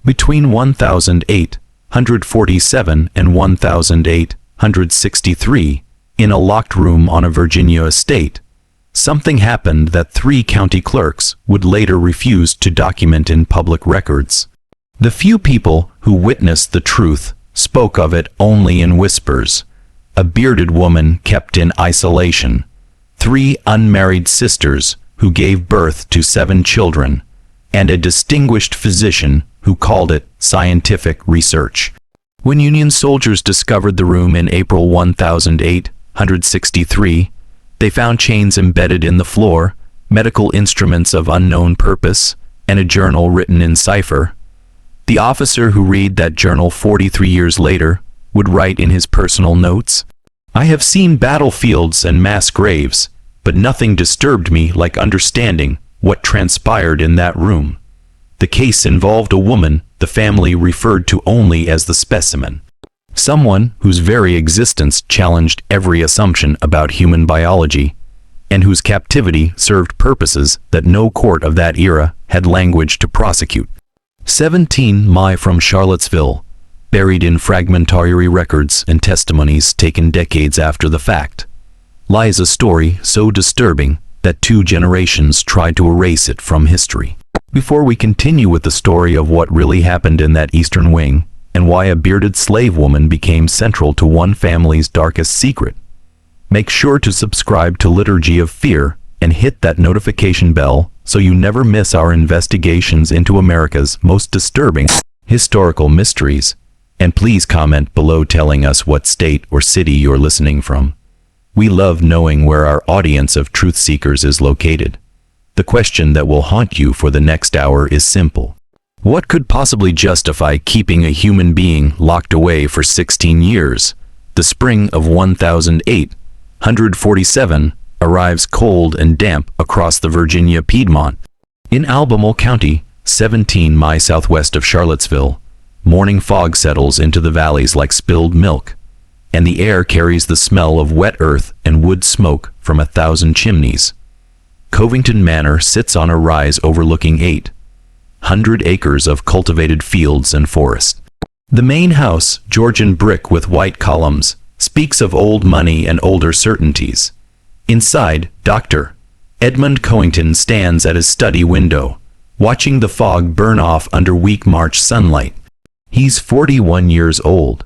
Between 1847 and 1863, in a locked room on a Virginia estate, something happened that 3 county clerks would later refuse to document in public records. The few people who witnessed the truth spoke of it only in whispers. A bearded woman kept in isolation, 3 unmarried sisters who gave birth to 7 children, and a distinguished physician who called it scientific research. When Union soldiers discovered the room in April 1863, they found chains embedded in the floor, medical instruments of unknown purpose, and a journal written in cipher. The officer who read that journal 43 years later would write in his personal notes, "I have seen battlefields and mass graves, but nothing disturbed me like understanding what transpired in that room." The case involved a woman the family referred to only as the specimen. Someone whose very existence challenged every assumption about human biology, and whose captivity served purposes that no court of that era had language to prosecute. 17 mi from Charlottesville, buried in fragmentary records and testimonies taken decades after the fact, lies a story so disturbing that 2 generations tried to erase it from history. Before we continue with the story of what really happened in that eastern wing, and why a bearded slave woman became central to one family's darkest secret, make sure to subscribe to Liturgy of Fear and hit that notification bell so you never miss our investigations into America's most disturbing historical mysteries. And please comment below telling us what state or city you're listening from. We love knowing where our audience of truth seekers is located. The question that will haunt you for the next hour is simple. What could possibly justify keeping a human being locked away for 16 years? The spring of 1847 arrives cold and damp across the Virginia Piedmont. In Albemarle County, 17 mi southwest of Charlottesville, morning fog settles into the valleys like spilled milk, and the air carries the smell of wet earth and wood smoke from 1,000 chimneys. Covington Manor sits on a rise overlooking 800 acres of cultivated fields and forest. The main house, Georgian brick with white columns, speaks of old money and older certainties. Inside, Dr. Edmund Covington stands at his study window, watching the fog burn off under weak March sunlight. He's 41 years old,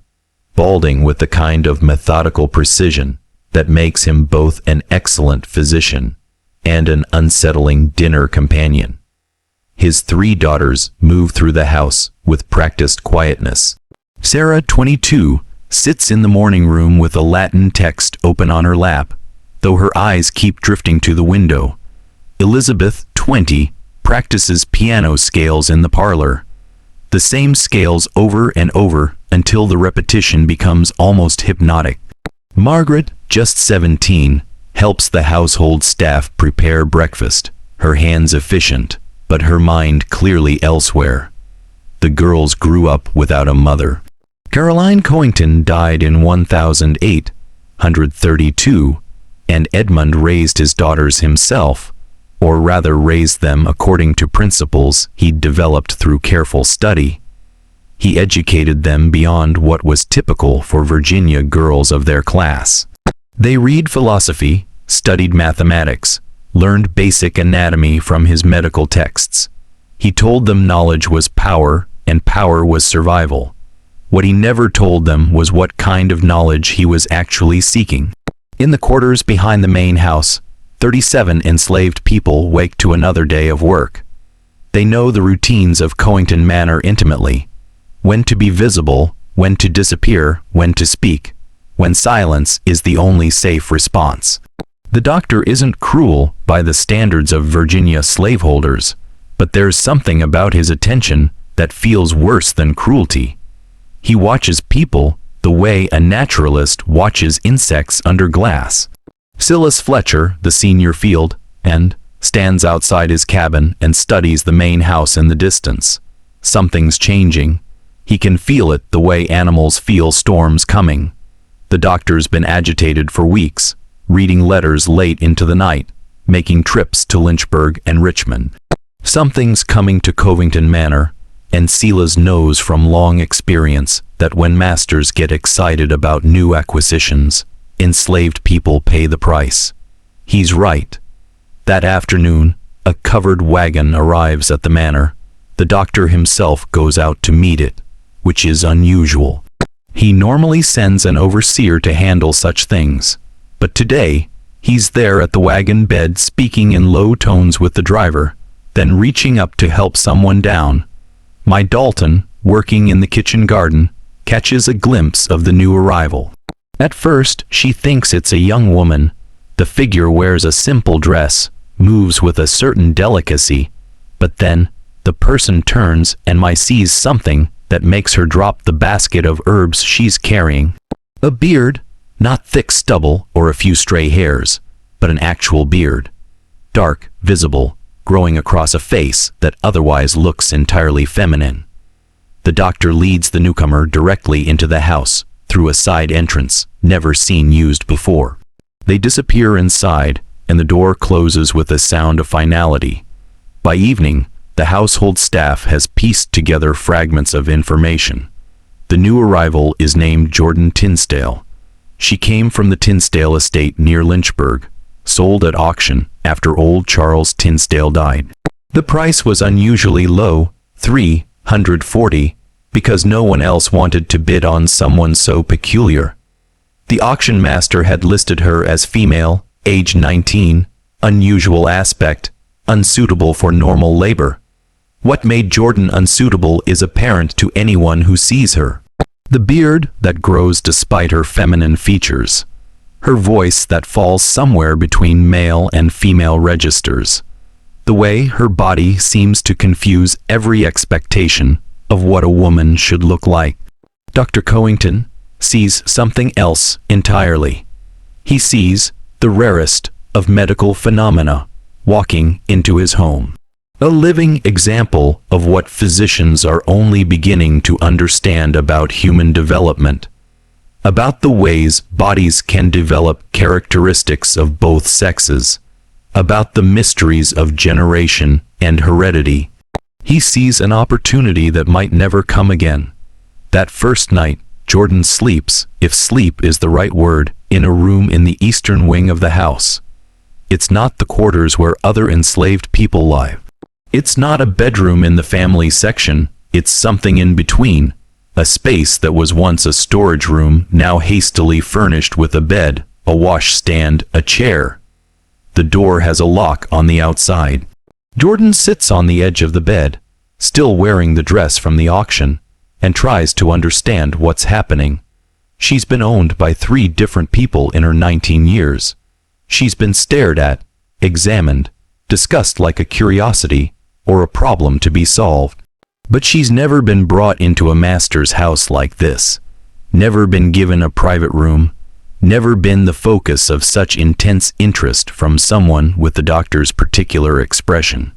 balding with the kind of methodical precision that makes him both an excellent physician and an unsettling dinner companion. His 3 daughters move through the house with practiced quietness. Sarah, 22, sits in the morning room with a Latin text open on her lap, though her eyes keep drifting to the window. Elizabeth, 20, practices piano scales in the parlor, the same scales over and over until the repetition becomes almost hypnotic. Margaret, just 17, helps the household staff prepare breakfast, her hands efficient, but her mind clearly elsewhere. The girls grew up without a mother. Caroline Covington died in 1832, and Edmund raised his daughters himself, or rather raised them according to principles he'd developed through careful study. He educated them beyond what was typical for Virginia girls of their class. They read philosophy, studied mathematics, learned basic anatomy from his medical texts. He told them knowledge was power, and power was survival. What he never told them was what kind of knowledge he was actually seeking. In the quarters behind the main house, 37 enslaved people wake to another day of work. They know the routines of Covington Manor intimately: when to be visible, when to disappear, when to speak, when silence is the only safe response. The doctor isn't cruel by the standards of Virginia slaveholders, but there's something about his attention that feels worse than cruelty. He watches people the way a naturalist watches insects under glass. Silas Fletcher, the senior field hand, stands outside his cabin and studies the main house in the distance. Something's changing. He can feel it the way animals feel storms coming. The doctor's been agitated for weeks, reading letters late into the night, making trips to Lynchburg and Richmond. Something's coming to Covington Manor, and Sela's knows from long experience that when masters get excited about new acquisitions, enslaved people pay the price. He's right. That afternoon, a covered wagon arrives at the manor. The doctor himself goes out to meet it, which is unusual. He normally sends an overseer to handle such things, but today, he's there at the wagon bed speaking in low tones with the driver, then reaching up to help someone down. My Dalton, working in the kitchen garden, catches a glimpse of the new arrival. At first, she thinks it's a young woman. The figure wears a simple dress, moves with a certain delicacy, but then, the person turns and sees something that makes her drop the basket of herbs she's carrying. A beard, not thick stubble or a few stray hairs, but an actual beard. Dark, visible, growing across a face that otherwise looks entirely feminine. The doctor leads the newcomer directly into the house, through a side entrance, never seen used before. They disappear inside, and the door closes with a sound of finality. By evening, the household staff has pieced together fragments of information. The new arrival is named Jordan Tinsdale. She came from the Tinsdale estate near Lynchburg, sold at auction after old Charles Tinsdale died. The price was unusually low, $340, because no one else wanted to bid on someone so peculiar. The auction master had listed her as female, age 19, unusual aspect, unsuitable for normal labor. What made Jordan unsuitable is apparent to anyone who sees her. The beard that grows despite her feminine features. Her voice that falls somewhere between male and female registers. The way her body seems to confuse every expectation of what a woman should look like. Dr. Cowington sees something else entirely. He sees the rarest of medical phenomena walking into his home. A living example of what physicians are only beginning to understand about human development, about the ways bodies can develop characteristics of both sexes, about the mysteries of generation and heredity. He sees an opportunity that might never come again. That first night, Jordan sleeps, if sleep is the right word, in a room in the eastern wing of the house. It's not the quarters where other enslaved people lie. It's not a bedroom in the family section, it's something in between, a space that was once a storage room now hastily furnished with a bed, a washstand, a chair. The door has a lock on the outside. Jordan sits on the edge of the bed, still wearing the dress from the auction, and tries to understand what's happening. She's been owned by 3 different people in her 19 years. She's been stared at, examined, discussed like a curiosity, or a problem to be solved. But she's never been brought into a master's house like this, never been given a private room, never been the focus of such intense interest from someone with the doctor's particular expression.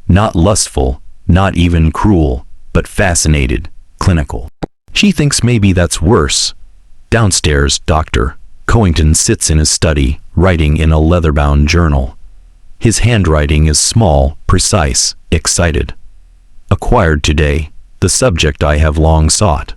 Not lustful, not even cruel, but fascinated, clinical. She thinks maybe that's worse. Downstairs, Dr. Cowington sits in his study, writing in a leather-bound journal. His handwriting is small, precise, excited. Acquired today, the subject I have long sought.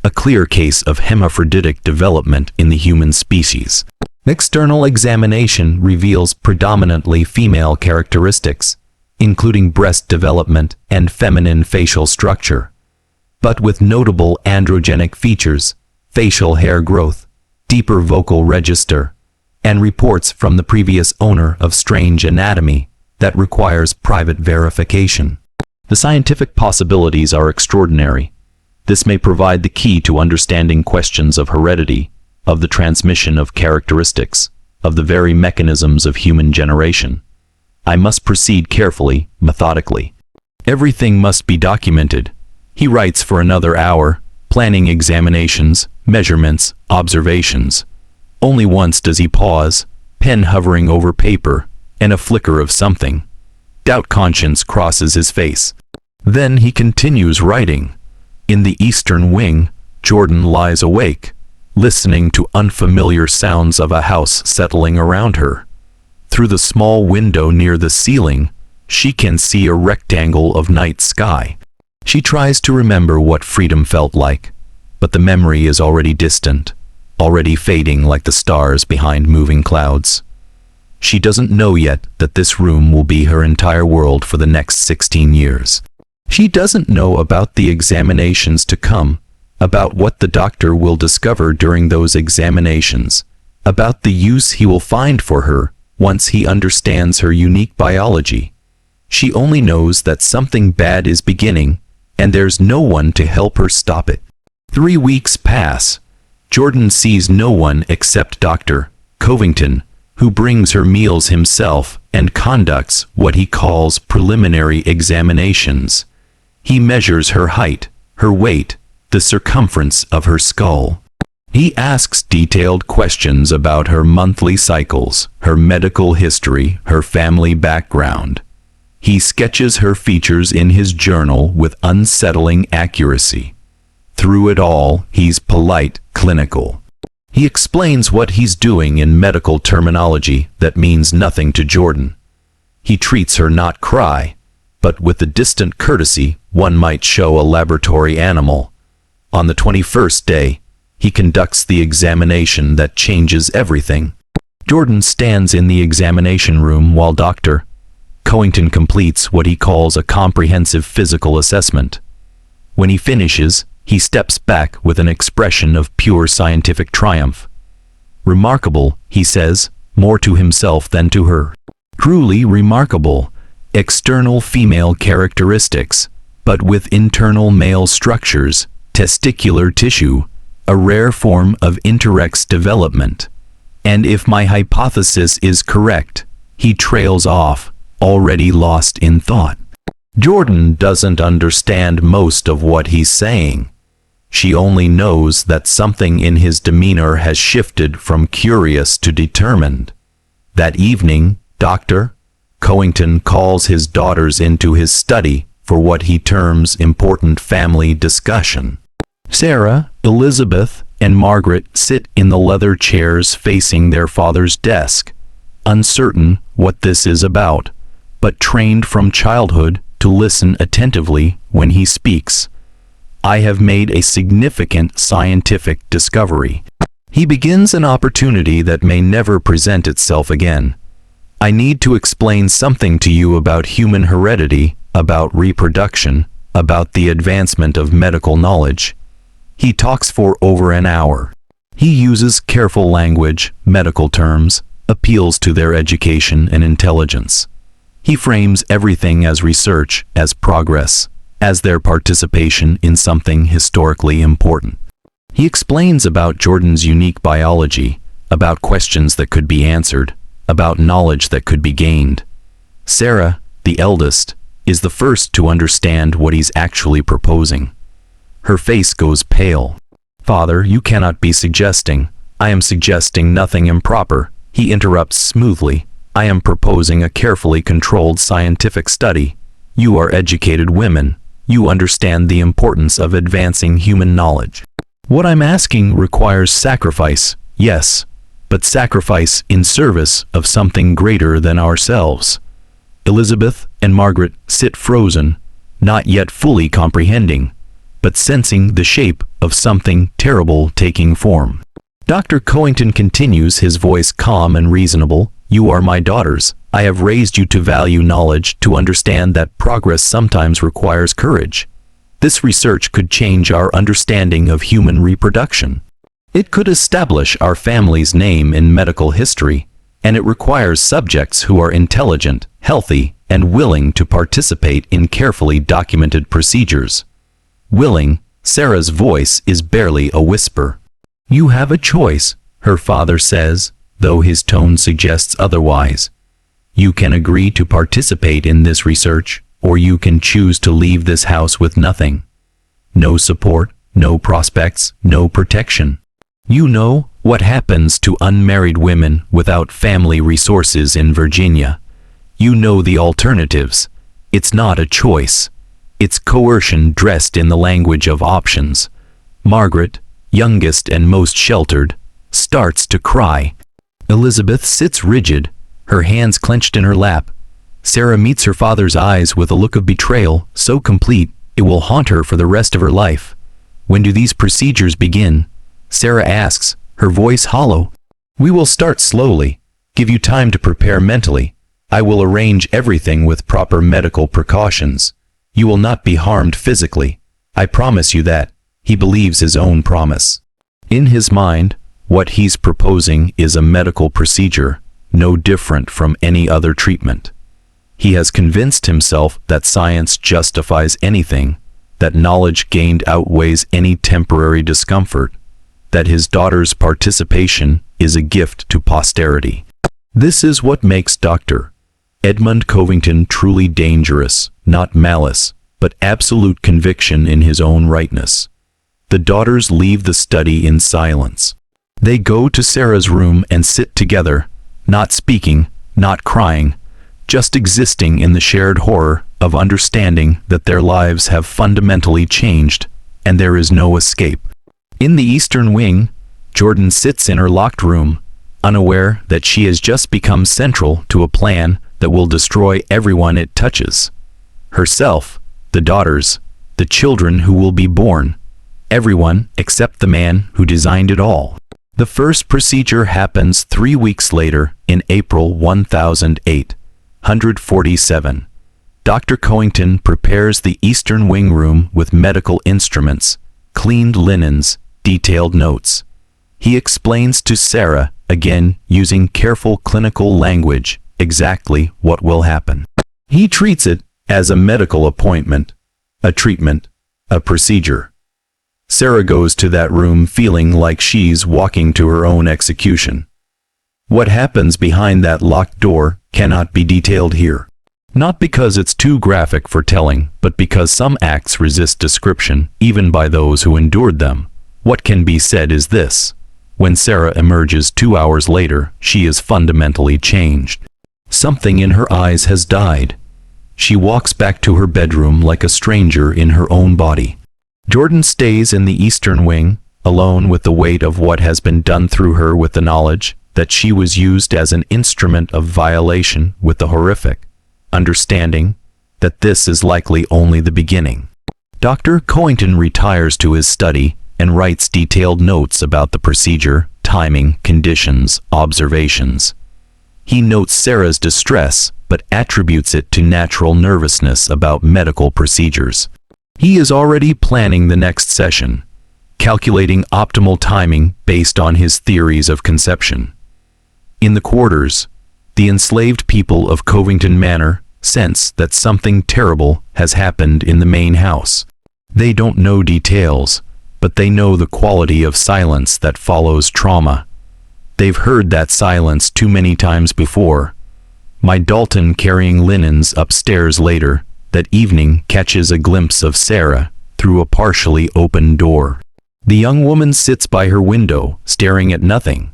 A clear case of hermaphroditic development in the human species. External examination reveals predominantly female characteristics, including breast development and feminine facial structure, but with notable androgenic features, facial hair growth, deeper vocal register, and reports from the previous owner of strange anatomy that requires private verification. The scientific possibilities are extraordinary. This may provide the key to understanding questions of heredity, of the transmission of characteristics, of the very mechanisms of human generation. I must proceed carefully, methodically. Everything must be documented. He writes for another hour, planning examinations, measurements, observations. Only once does he pause, pen hovering over paper, and a flicker of something. Doubt conscience crosses his face. Then he continues writing. In the eastern wing, Jordan lies awake, listening to unfamiliar sounds of a house settling around her. Through the small window near the ceiling, she can see a rectangle of night sky. She tries to remember what freedom felt like, but the memory is already distant, already fading like the stars behind moving clouds. She doesn't know yet that this room will be her entire world for the next 16 years. She doesn't know about the examinations to come, about what the doctor will discover during those examinations, about the use he will find for her once he understands her unique biology. She only knows that something bad is beginning, and there's no one to help her stop it. 3 weeks pass. Jordan sees no one except Dr. Covington, who brings her meals himself and conducts what he calls preliminary examinations. He measures her height, her weight, the circumference of her skull. He asks detailed questions about her monthly cycles, her medical history, her family background. He sketches her features in his journal with unsettling accuracy. Through it all, he's polite, clinical. He explains what he's doing in medical terminology that means nothing to Jordan. He treats her not cry, but with the distant courtesy one might show a laboratory animal. On the 21st day, he conducts the examination that changes everything. Jordan stands in the examination room while Dr. Covington completes what he calls a comprehensive physical assessment. When he finishes, he steps back with an expression of pure scientific triumph. Remarkable, he says, more to himself than to her. Truly remarkable. External female characteristics, but with internal male structures, testicular tissue, a rare form of intersex development. And if my hypothesis is correct, he trails off, already lost in thought. Jordan doesn't understand most of what he's saying. She only knows that something in his demeanor has shifted from curious to determined. That evening, Dr. Covington calls his daughters into his study for what he terms important family discussion. Sarah, Elizabeth, and Margaret sit in the leather chairs facing their father's desk, uncertain what this is about, but trained from childhood to listen attentively when he speaks. I have made a significant scientific discovery. He begins an opportunity that may never present itself again. I need to explain something to you about human heredity, about reproduction, about the advancement of medical knowledge. He talks for over an hour. He uses careful language, medical terms, appeals to their education and intelligence. He frames everything as research, as progress, as their participation in something historically important. He explains about Jordan's unique biology, about questions that could be answered, about knowledge that could be gained. Sarah, the eldest, is the first to understand what he's actually proposing. Her face goes pale. Father, you cannot be suggesting. I am suggesting nothing improper. He interrupts smoothly. I am proposing a carefully controlled scientific study. You are educated women. You understand the importance of advancing human knowledge. What I'm asking requires sacrifice, yes, but sacrifice in service of something greater than ourselves. Elizabeth and Margaret sit frozen, not yet fully comprehending, but sensing the shape of something terrible taking form. Dr. Covington continues, his voice calm and reasonable. You are my daughters. I have raised you to value knowledge, to understand that progress sometimes requires courage. This research could change our understanding of human reproduction. It could establish our family's name in medical history, and it requires subjects who are intelligent, healthy, and willing to participate in carefully documented procedures. Willing, Sarah's voice is barely a whisper. You have a choice, her father says, though his tone suggests otherwise. You can agree to participate in this research, or you can choose to leave this house with nothing. No support, no prospects, no protection. You know what happens to unmarried women without family resources in Virginia. You know the alternatives. It's not a choice. It's coercion dressed in the language of options. Margaret, youngest and most sheltered, starts to cry. Elizabeth sits rigid, her hands clenched in her lap. Sarah meets her father's eyes with a look of betrayal so complete It will haunt her for the rest of her life. When do these procedures begin? Sarah asks, her voice hollow. We will start slowly. Give you time to prepare mentally. I will arrange everything with proper medical precautions. You will not be harmed physically. I promise you that. He believes his own promise. In his mind, what he's proposing is a medical procedure, no different from any other treatment. He has convinced himself that science justifies anything, that knowledge gained outweighs any temporary discomfort, that his daughter's participation is a gift to posterity. This is what makes Dr. Edmund Covington truly dangerous, not malice, but absolute conviction in his own rightness. The daughters leave the study in silence. They go to Sarah's room and sit together, not speaking, not crying, just existing in the shared horror of understanding that their lives have fundamentally changed, and there is no escape. In the eastern wing, Jordan sits in her locked room, unaware that she has just become central to a plan that will destroy everyone it touches. Herself, the daughters, the children who will be born, everyone except the man who designed it all. The first procedure happens 3 weeks later in April 1847. Dr. Covington prepares the Eastern Wing room with medical instruments, cleaned linens, detailed notes. He explains to Sarah, again using careful clinical language, exactly what will happen. He treats it as a medical appointment, a treatment, a procedure. Sarah goes to that room feeling like she's walking to her own execution. What happens behind that locked door cannot be detailed here. Not because it's too graphic for telling, but because some acts resist description, even by those who endured them. What can be said is this. When Sarah emerges 2 hours later, she is fundamentally changed. Something in her eyes has died. She walks back to her bedroom like a stranger in her own body. Jordan stays in the Eastern Wing, alone with the weight of what has been done through her, with the knowledge that she was used as an instrument of violation, with the horrific understanding that this is likely only the beginning. Dr. Covington retires to his study and writes detailed notes about the procedure, timing, conditions, observations. He notes Sarah's distress, but attributes it to natural nervousness about medical procedures. He is already planning the next session, calculating optimal timing based on his theories of conception. In the quarters, the enslaved people of Covington Manor sense that something terrible has happened in the main house. They don't know details, but they know the quality of silence that follows trauma. They've heard that silence too many times before. My Dalton carrying linens upstairs later that evening catches a glimpse of Sarah through a partially open door. The young woman sits by her window, staring at nothing,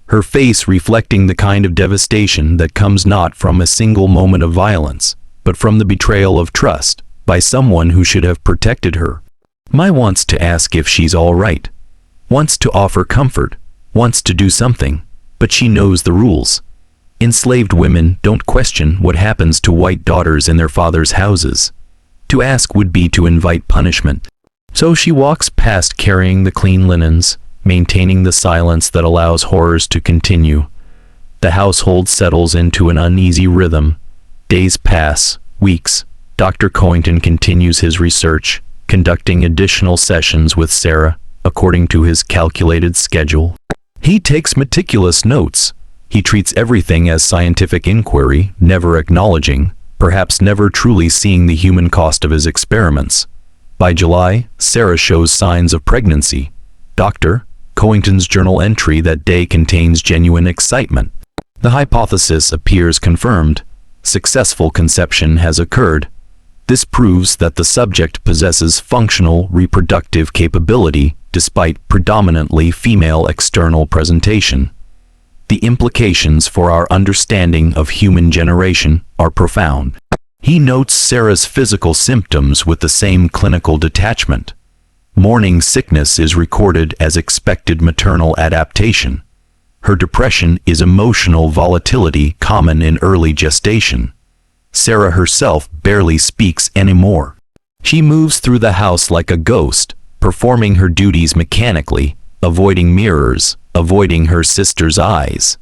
her face reflecting the kind of devastation that comes not from a single moment of violence, but from the betrayal of trust by someone who should have protected her. Mai wants to ask if she's all right, wants to offer comfort, wants to do something, but she knows the rules. Enslaved women don't question what happens to white daughters in their fathers' houses. To ask would be to invite punishment. So she walks past carrying the clean linens, maintaining the silence that allows horrors to continue. The household settles into an uneasy rhythm. Days pass, weeks. Dr. Covington continues his research, conducting additional sessions with Sarah, according to his calculated schedule. He takes meticulous notes. He treats everything as scientific inquiry, never acknowledging, perhaps never truly seeing the human cost of his experiments. By July, Sarah shows signs of pregnancy. Dr. Covington's journal entry that day contains genuine excitement. The hypothesis appears confirmed. Successful conception has occurred. This proves that the subject possesses functional reproductive capability despite predominantly female external presentation. The implications for our understanding of human generation are profound. He notes Sarah's physical symptoms with the same clinical detachment. Morning sickness is recorded as expected maternal adaptation. Her depression is emotional volatility common in early gestation. Sarah herself barely speaks anymore. She moves through the house like a ghost, performing her duties mechanically, avoiding mirrors, avoiding her sister's eyes.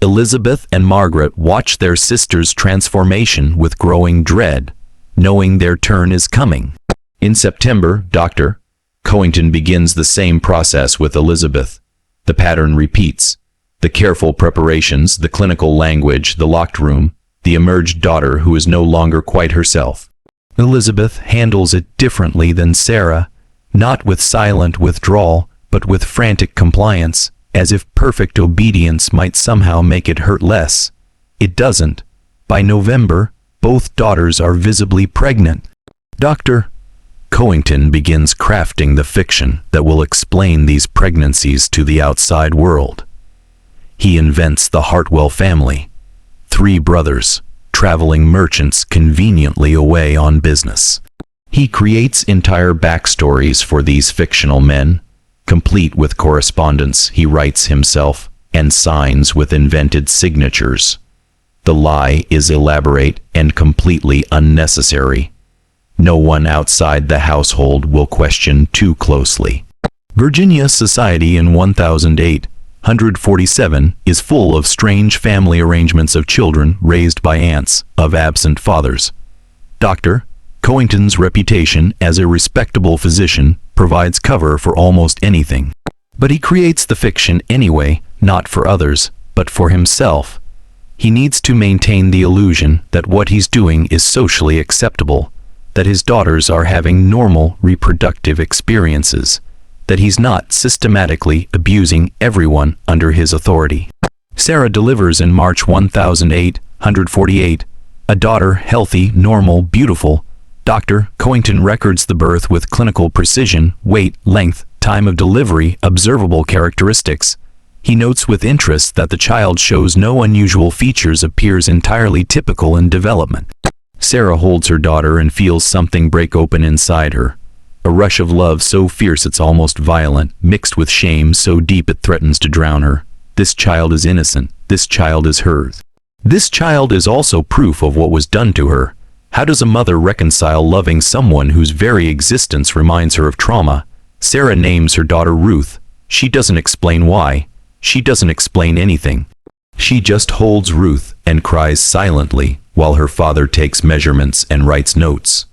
Elizabeth and Margaret watch their sister's transformation with growing dread, knowing their turn is coming. In September, Dr. Covington begins the same process with Elizabeth. The pattern repeats. The careful preparations, the clinical language, the locked room, the emerged daughter who is no longer quite herself. Elizabeth handles it differently than Sarah, not with silent withdrawal, but with frantic compliance, as if perfect obedience might somehow make it hurt less. It doesn't. By November, both daughters are visibly pregnant. Dr. Covington begins crafting the fiction that will explain these pregnancies to the outside world. He invents the Hartwell family, 3 brothers, traveling merchants conveniently away on business. He creates entire backstories for these fictional men, complete with correspondence he writes himself and signs with invented signatures. The lie is elaborate and completely unnecessary. No one outside the household will question too closely. Virginia society in 1847 is full of strange family arrangements of children raised by aunts of absent fathers. Dr. Covington's reputation as a respectable physician provides cover for almost anything. But he creates the fiction anyway, not for others, but for himself. He needs to maintain the illusion that what he's doing is socially acceptable, that his daughters are having normal reproductive experiences, that he's not systematically abusing everyone under his authority. Sarah delivers in March 1848, a daughter healthy, normal, beautiful. Dr. Covington records the birth with clinical precision, weight, length, time of delivery, observable characteristics. He notes with interest that the child shows no unusual features, appears entirely typical in development. Sarah holds her daughter and feels something break open inside her. A rush of love so fierce it's almost violent, mixed with shame so deep it threatens to drown her. This child is innocent. This child is hers. This child is also proof of what was done to her. How does a mother reconcile loving someone whose very existence reminds her of trauma? Sarah names her daughter Ruth. She doesn't explain why. She doesn't explain anything. She just holds Ruth and cries silently while her father takes measurements and writes notes.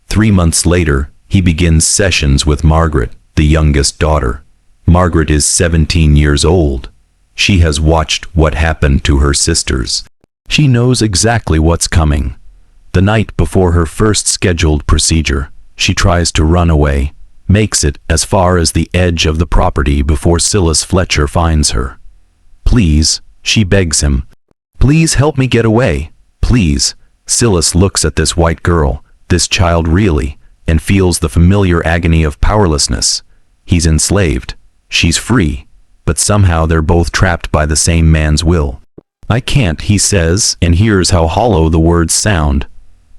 3 months later, he begins sessions with Margaret, the youngest daughter. Margaret is 17 years old. She has watched what happened to her sisters. She knows exactly what's coming. The night before her first scheduled procedure, she tries to run away, makes it as far as the edge of the property before Silas Fletcher finds her. Please, she begs him. Please help me get away. Please. Silas looks at this white girl, this child really, and feels the familiar agony of powerlessness. He's enslaved. She's free. But somehow they're both trapped by the same man's will. I can't, he says, and hears how hollow the words sound.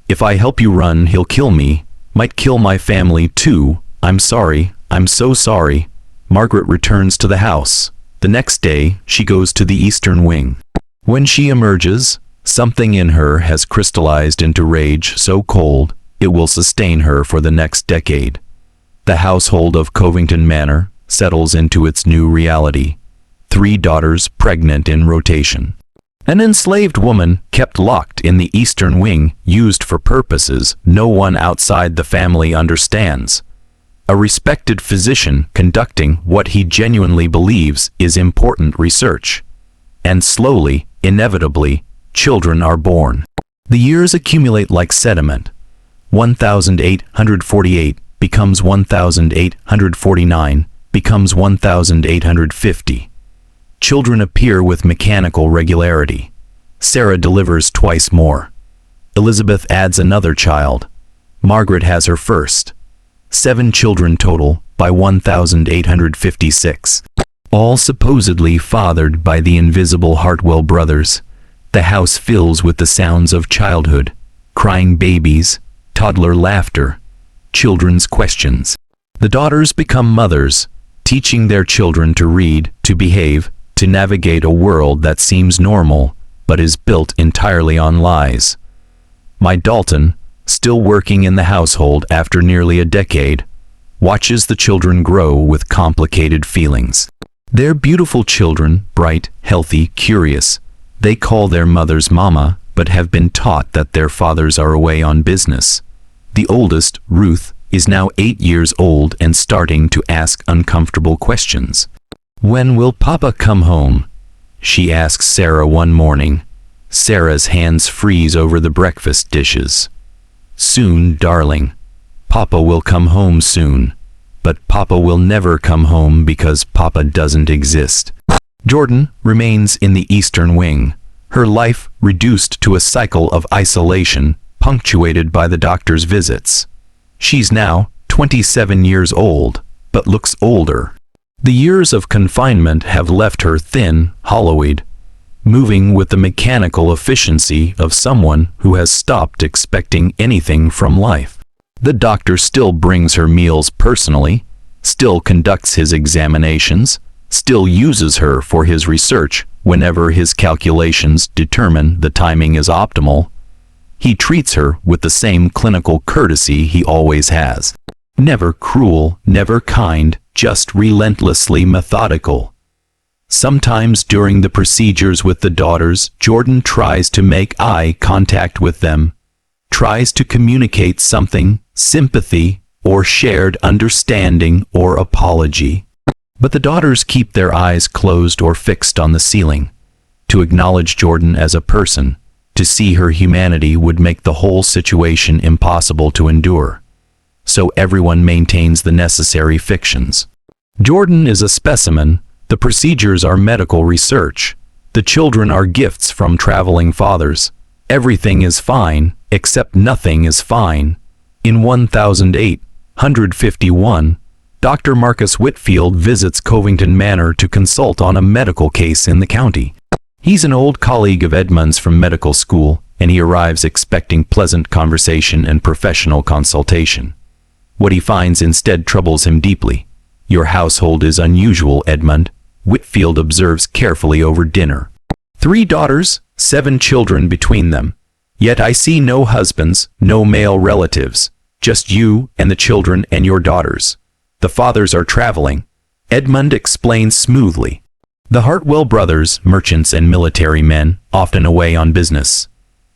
If I help you run, he'll kill me. Might kill my family too. I'm sorry. I'm so sorry. Margaret returns to the house. The next day, she goes to the eastern wing. When she emerges, something in her has crystallized into rage so cold, it will sustain her for the next decade. The household of Covington Manor settles into its new reality. 3 daughters pregnant in rotation. An enslaved woman kept locked in the eastern wing, used for purposes no one outside the family understands. A respected physician conducting what he genuinely believes is important research. And slowly, inevitably, children are born. The years accumulate like sediment. 1848 becomes 1849, becomes 1850. Children appear with mechanical regularity. Sarah delivers twice more. Elizabeth adds another child. Margaret has her first. 7 children total by 1856. All supposedly fathered by the invisible Hartwell brothers. The house fills with the sounds of childhood, crying babies, toddler laughter, children's questions. The daughters become mothers, teaching their children to read, to behave, to navigate a world that seems normal, but is built entirely on lies. My Dalton, still working in the household after nearly a decade, watches the children grow with complicated feelings. They're beautiful children, bright, healthy, curious. They call their mothers mama, but have been taught that their fathers are away on business. The oldest, Ruth, is now 8 years old and starting to ask uncomfortable questions. "When will Papa come home?" she asks Sarah one morning. Sarah's hands freeze over the breakfast dishes. "Soon, darling. Papa will come home soon. But Papa will never come home because Papa doesn't exist." Jordan remains in the Eastern Wing, her life reduced to a cycle of isolation, punctuated by the doctor's visits. She's now 27 years old, but looks older. The years of confinement have left her thin, hollow-eyed, moving with the mechanical efficiency of someone who has stopped expecting anything from life. The doctor still brings her meals personally, still conducts his examinations, still uses her for his research whenever his calculations determine the timing is optimal. He treats her with the same clinical courtesy he always has. Never cruel, never kind, just relentlessly methodical. Sometimes during the procedures with the daughters, Jordan tries to make eye contact with them, tries to communicate something, sympathy, or shared understanding or apology. But the daughters keep their eyes closed or fixed on the ceiling. To acknowledge Jordan as a person, to see her humanity would make the whole situation impossible to endure. So everyone maintains the necessary fictions. Jordan is a specimen, the procedures are medical research, the children are gifts from traveling fathers. Everything is fine, except nothing is fine. In 1851, Dr. Marcus Whitfield visits Covington Manor to consult on a medical case in the county. He's an old colleague of Edmund's from medical school, and he arrives expecting pleasant conversation and professional consultation. What he finds instead troubles him deeply. "Your household is unusual, Edmund," Whitfield observes carefully over dinner. "3 daughters, 7 children between them. Yet I see no husbands, no male relatives, just you and the children and your daughters. The fathers are traveling," Edmund explains smoothly. The Hartwell brothers, merchants and military men, often away on business.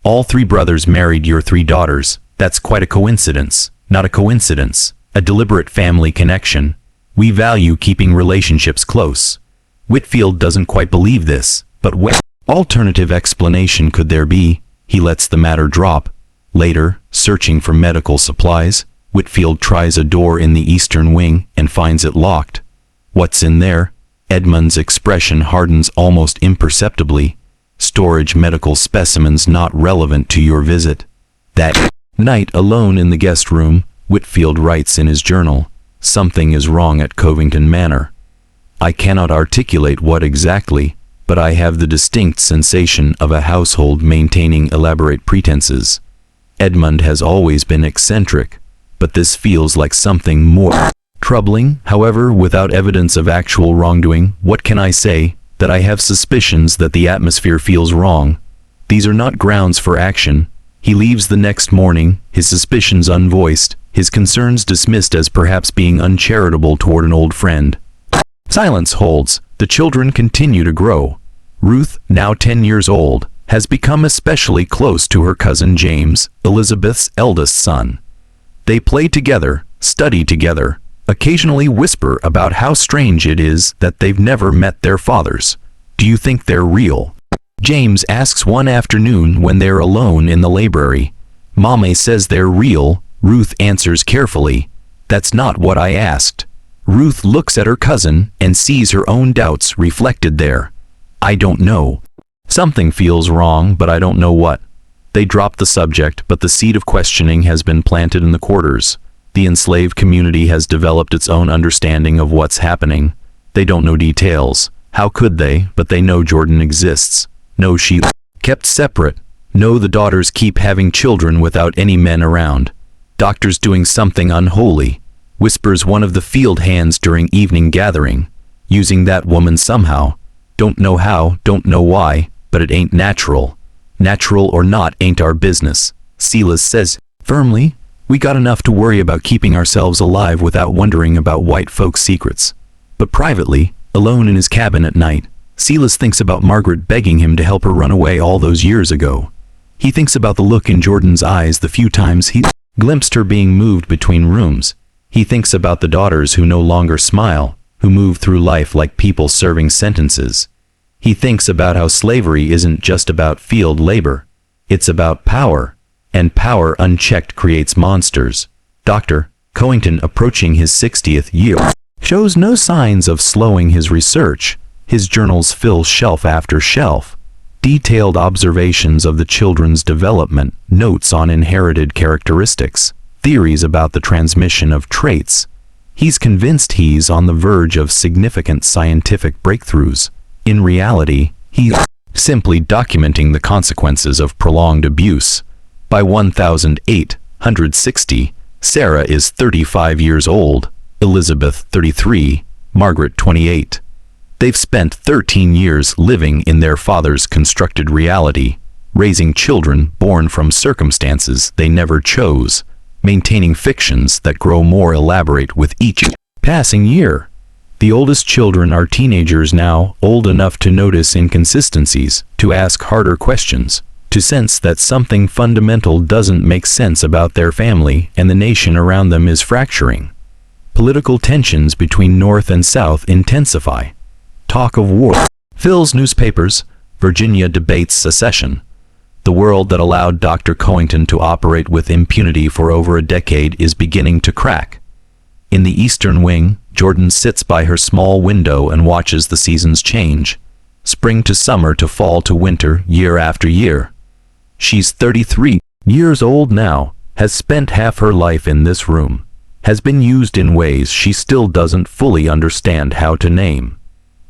"All 3 brothers married your 3 daughters. That's quite a coincidence. Not a coincidence, a deliberate family connection. We value keeping relationships close." Whitfield doesn't quite believe this, but what alternative explanation could there be? He lets the matter drop. Later, searching for medical supplies, Whitfield tries a door in the Eastern Wing and finds it locked. What's in there? Edmund's expression hardens almost imperceptibly. "Storage medical specimens not relevant to your visit." That night, alone in the guest room, Whitfield writes in his journal, "Something is wrong at Covington Manor. I cannot articulate what exactly, but I have the distinct sensation of a household maintaining elaborate pretenses. Edmund has always been eccentric, but this feels like something more troubling. However, without evidence of actual wrongdoing, what can I say? That I have suspicions that the atmosphere feels wrong. These are not grounds for action." He leaves the next morning, his suspicions unvoiced, his concerns dismissed as perhaps being uncharitable toward an old friend. Silence holds. The children continue to grow. Ruth, now 10 years old, has become especially close to her cousin James, Elizabeth's eldest son. They play together, study together, occasionally whisper about how strange it is that they've never met their fathers. "Do you think they're real?" James asks one afternoon when they're alone in the library. "Mommy says they're real," Ruth answers carefully. "That's not what I asked." Ruth looks at her cousin and sees her own doubts reflected there. "I don't know. Something feels wrong, but I don't know what." They drop the subject, but the seed of questioning has been planted in the quarters. The enslaved community has developed its own understanding of what's happening. They don't know details. How could they? But they know Jordan exists. Know she kept separate. Know the daughters keep having children without any men around. Doctor's doing something unholy, whispers one of the field hands during evening gathering. Using that woman somehow. Don't know how, don't know why, but it ain't natural. Natural or not ain't our business. Silas says, Firmly, we got enough to worry about keeping ourselves alive without wondering about white folks' secrets. But privately, alone in his cabin at night, Silas thinks about Margaret begging him to help her run away all those years ago. He thinks about the look in Jordan's eyes the few times he glimpsed her being moved between rooms. He thinks about the daughters who no longer smile, who move through life like people serving sentences. He thinks about how slavery isn't just about field labor. It's about power, and power unchecked creates monsters. Dr. Covington, approaching his 60th year, shows no signs of slowing his research. His journals fill shelf after shelf. Detailed observations of the children's development, notes on inherited characteristics, theories about the transmission of traits. He's convinced he's on the verge of significant scientific breakthroughs. In reality, he's simply documenting the consequences of prolonged abuse. By 1860, Sarah is 35 years old, Elizabeth 33, Margaret 28. They've spent 13 years living in their father's constructed reality, raising children born from circumstances they never chose, maintaining fictions that grow more elaborate with each passing year. The oldest children are teenagers now, old enough to notice inconsistencies, to ask harder questions, to sense that something fundamental doesn't make sense about their family and the nation around them is fracturing. Political tensions between North and South intensify. Talk of war fills newspapers. Virginia debates secession. The world that allowed Dr. Covington to operate with impunity for over a decade is beginning to crack. In the eastern wing, Jordan sits by her small window and watches the seasons change. Spring to summer to fall to winter, year after year. She's 33 years old now, has spent half her life in this room, has been used in ways she still doesn't fully understand how to name.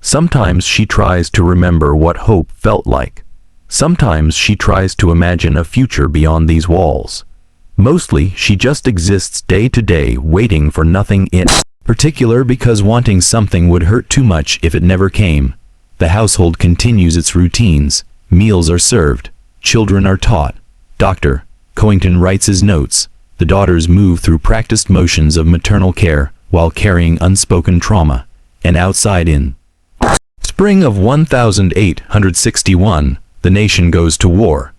Sometimes she tries to remember what hope felt like. Sometimes she tries to imagine a future beyond these walls. Mostly, she just exists day to day, waiting for nothing in particular because wanting something would hurt too much if it never came. The household continues its routines. Meals are served. Children are taught. Dr. Covington writes his notes. The daughters move through practiced motions of maternal care while carrying unspoken trauma. And outside in spring of 1861, the nation goes to war.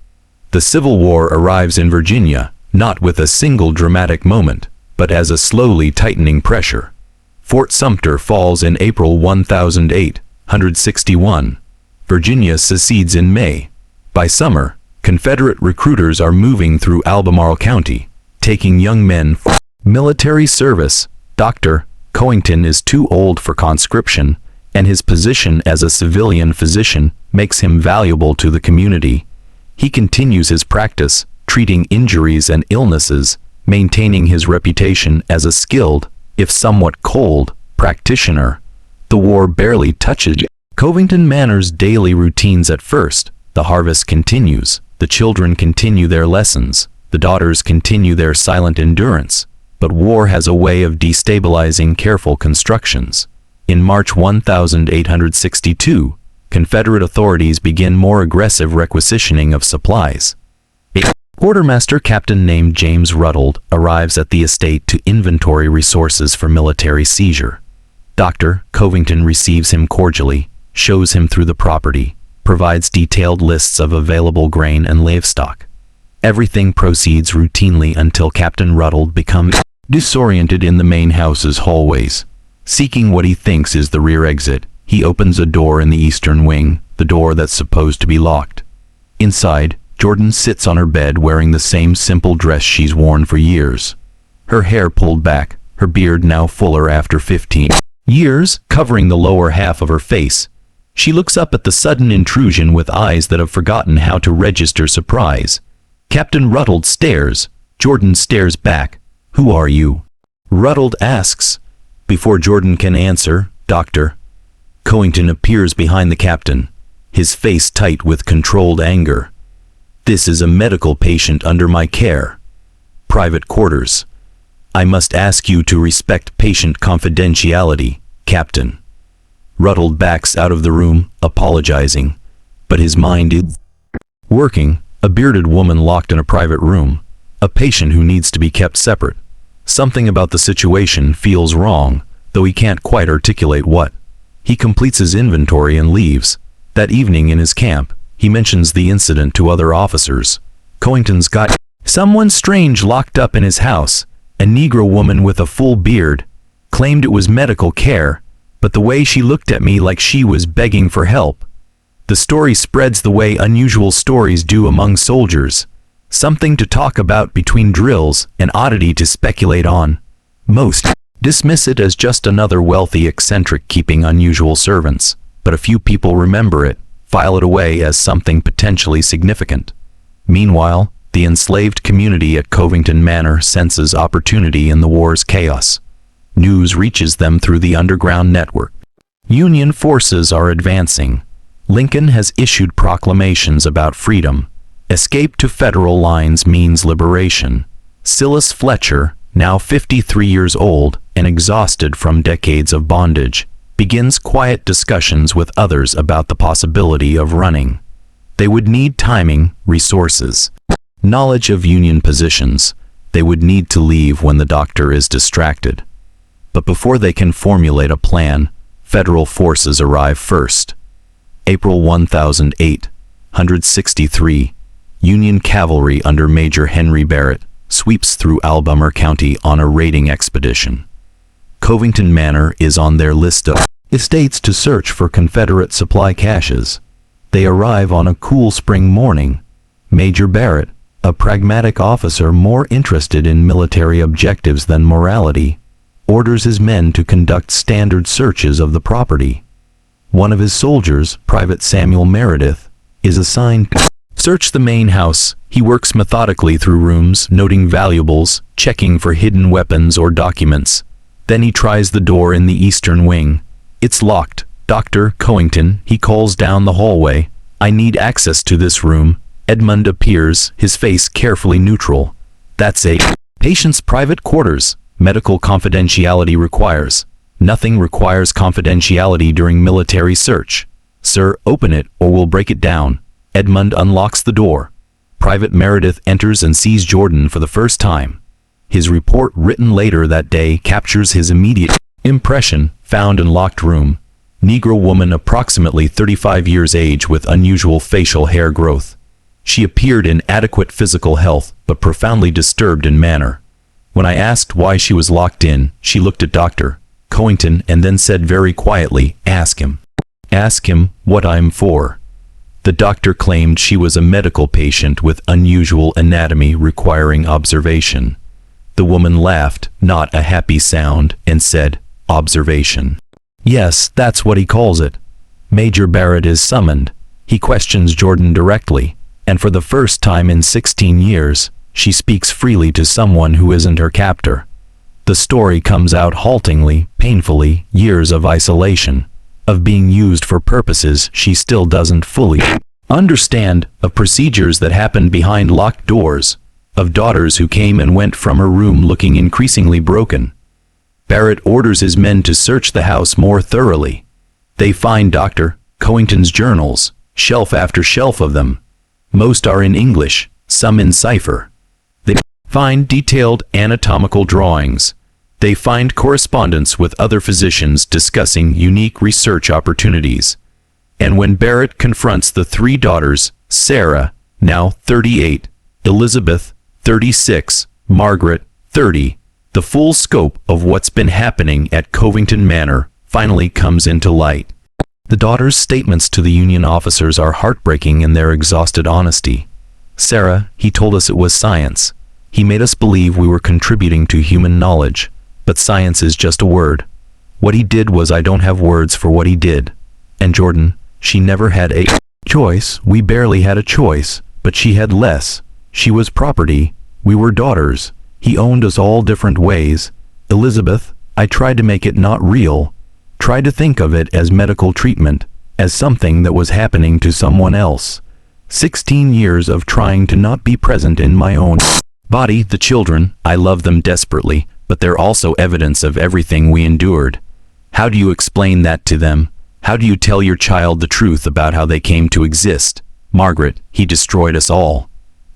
The Civil War arrives in Virginia, not with a single dramatic moment, but as a slowly tightening pressure. Fort Sumter falls in April 1861. Virginia secedes in May. By summer, Confederate recruiters are moving through Albemarle County, taking young men for military service. Dr. Covington is too old for conscription, and his position as a civilian physician makes him valuable to the community. He continues his practice, treating injuries and illnesses, maintaining his reputation as a skilled, if somewhat cold, practitioner. The war barely touches Covington Manor's daily routines at first. The harvest continues, the children continue their lessons, the daughters continue their silent endurance. But war has a way of destabilizing careful constructions. In March 1862, Confederate authorities begin more aggressive requisitioning of supplies. A quartermaster captain named James Ruddled arrives at the estate to inventory resources for military seizure. Dr. Covington receives him cordially, shows him through the property, provides detailed lists of available grain and livestock. Everything proceeds routinely until Captain Ruddled becomes disoriented in the main house's hallways. Seeking what he thinks is the rear exit, he opens a door in the eastern wing, the door that's supposed to be locked. Inside, Jordan sits on her bed wearing the same simple dress she's worn for years. Her hair pulled back, her beard now fuller after 15 years, covering the lower half of her face. She looks up at the sudden intrusion with eyes that have forgotten how to register surprise. Captain Ruddled stares. Jordan stares back. "Who are you?" Ruddled asks. Before Jordan can answer, Dr. Covington appears behind the captain, his face tight with controlled anger. "This is a medical patient under my care. Private quarters. I must ask you to respect patient confidentiality, Captain." Ruddled backs out of the room, apologizing, but his mind is working. A bearded woman locked in a private room. A patient who needs to be kept separate. Something about the situation feels wrong, though he can't quite articulate what. He completes his inventory and leaves. That evening in his camp, he mentions the incident to other officers. Covington's got someone strange locked up in his house. A Negro woman with a full beard. Claimed it was medical care, but the way she looked at me like she was begging for help. The story spreads the way unusual stories do among soldiers. Something to talk about between drills, an oddity to speculate on. Most dismiss it as just another wealthy eccentric keeping unusual servants, but a few people remember it, file it away as something potentially significant. Meanwhile, the enslaved community at Covington Manor senses opportunity in the war's chaos. News reaches them through the underground network. Union forces are advancing. Lincoln has issued proclamations about freedom. Escape to federal lines means liberation. Silas Fletcher, now 53 years old and exhausted from decades of bondage, begins quiet discussions with others about the possibility of running. They would need timing, resources, knowledge of Union positions. They would need to leave when the doctor is distracted. But before they can formulate a plan, federal forces arrive first. April 1863, Union cavalry under Major Henry Barrett sweeps through Albemarle County on a raiding expedition. Covington Manor is on their list of estates to search for Confederate supply caches. They arrive on a cool spring morning. Major Barrett, a pragmatic officer more interested in military objectives than morality, orders his men to conduct standard searches of the property. One of his soldiers, Private Samuel Meredith, is assigned to search the main house. He works methodically through rooms, noting valuables, checking for hidden weapons or documents. Then he tries the door in the eastern wing. It's locked. Dr. Covington, he calls down the hallway. I need access to this room. Edmund appears, his face carefully neutral. That's a patient's private quarters. Medical confidentiality requires. Nothing requires confidentiality during military search. Sir, open it or we'll break it down. Edmund unlocks the door. Private Meredith enters and sees Jordan for the first time. His report written later that day captures his immediate impression. Found in locked room. Negro woman approximately 35 years age with unusual facial hair growth. She appeared in adequate physical health but profoundly disturbed in manner. When I asked why she was locked in, she looked at Dr. Covington and then said very quietly, Ask him. Ask him what I'm for. The doctor claimed she was a medical patient with unusual anatomy requiring observation. The woman laughed, not a happy sound, and said, Observation. Yes, that's what he calls it. Major Barrett is summoned. He questions Jordan directly, and for the first time in 16 years, she speaks freely to someone who isn't her captor. The story comes out haltingly, painfully, years of isolation, of being used for purposes she still doesn't fully understand, of procedures that happened behind locked doors, of daughters who came and went from her room looking increasingly broken. Barrett orders his men to search the house more thoroughly. They find Dr. Covington's journals, shelf after shelf of them. Most are in English, some in cipher. They find detailed anatomical drawings. They find correspondence with other physicians discussing unique research opportunities. And when Barrett confronts the three daughters, Sarah, now 38, Elizabeth, 36, Margaret, 30, the full scope of what's been happening at Covington Manor finally comes into light. The daughters' statements to the Union officers are heartbreaking in their exhausted honesty. Sarah, he told us it was science. He made us believe we were contributing to human knowledge. But science is just a word. What he did was I don't have words for what he did. And Jordan, she never had a choice. We barely had a choice, but she had less. She was property. We were daughters. He owned us all different ways. Elizabeth, I tried to make it not real. Tried to think of it as medical treatment, as something that was happening to someone else. 16 years of trying to not be present in my own body. The children, I love them desperately, but they're also evidence of everything we endured. How do you explain that to them? How do you tell your child the truth about how they came to exist? Margaret, he destroyed us all.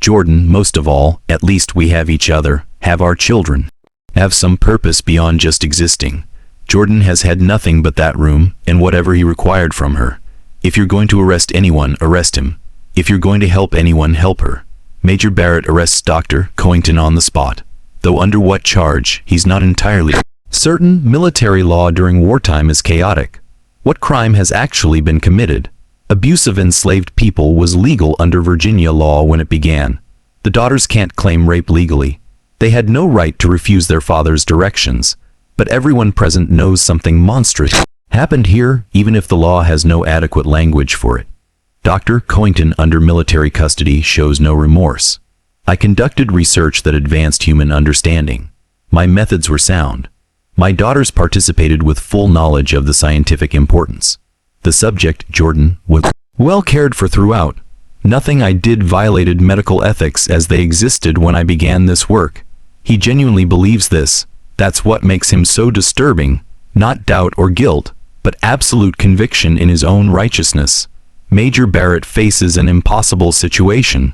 Jordan, most of all, at least we have each other, have our children. Have some purpose beyond just existing. Jordan has had nothing but that room, and whatever he required from her. If you're going to arrest anyone, arrest him. If you're going to help anyone, help her. Major Barrett arrests Dr. Covington on the spot. Though under what charge, he's not entirely certain. Military law during wartime is chaotic. What crime has actually been committed? Abuse of enslaved people was legal under Virginia law when it began. The daughters can't claim rape legally. They had no right to refuse their father's directions. But everyone present knows something monstrous happened here, even if the law has no adequate language for it. Dr. Covington under military custody shows no remorse. I conducted research that advanced human understanding. My methods were sound. My daughters participated with full knowledge of the scientific importance. The subject, Jordan, was well cared for throughout. Nothing I did violated medical ethics as they existed when I began this work. He genuinely believes this. That's what makes him so disturbing, not doubt or guilt, but absolute conviction in his own righteousness. Major Barrett faces an impossible situation.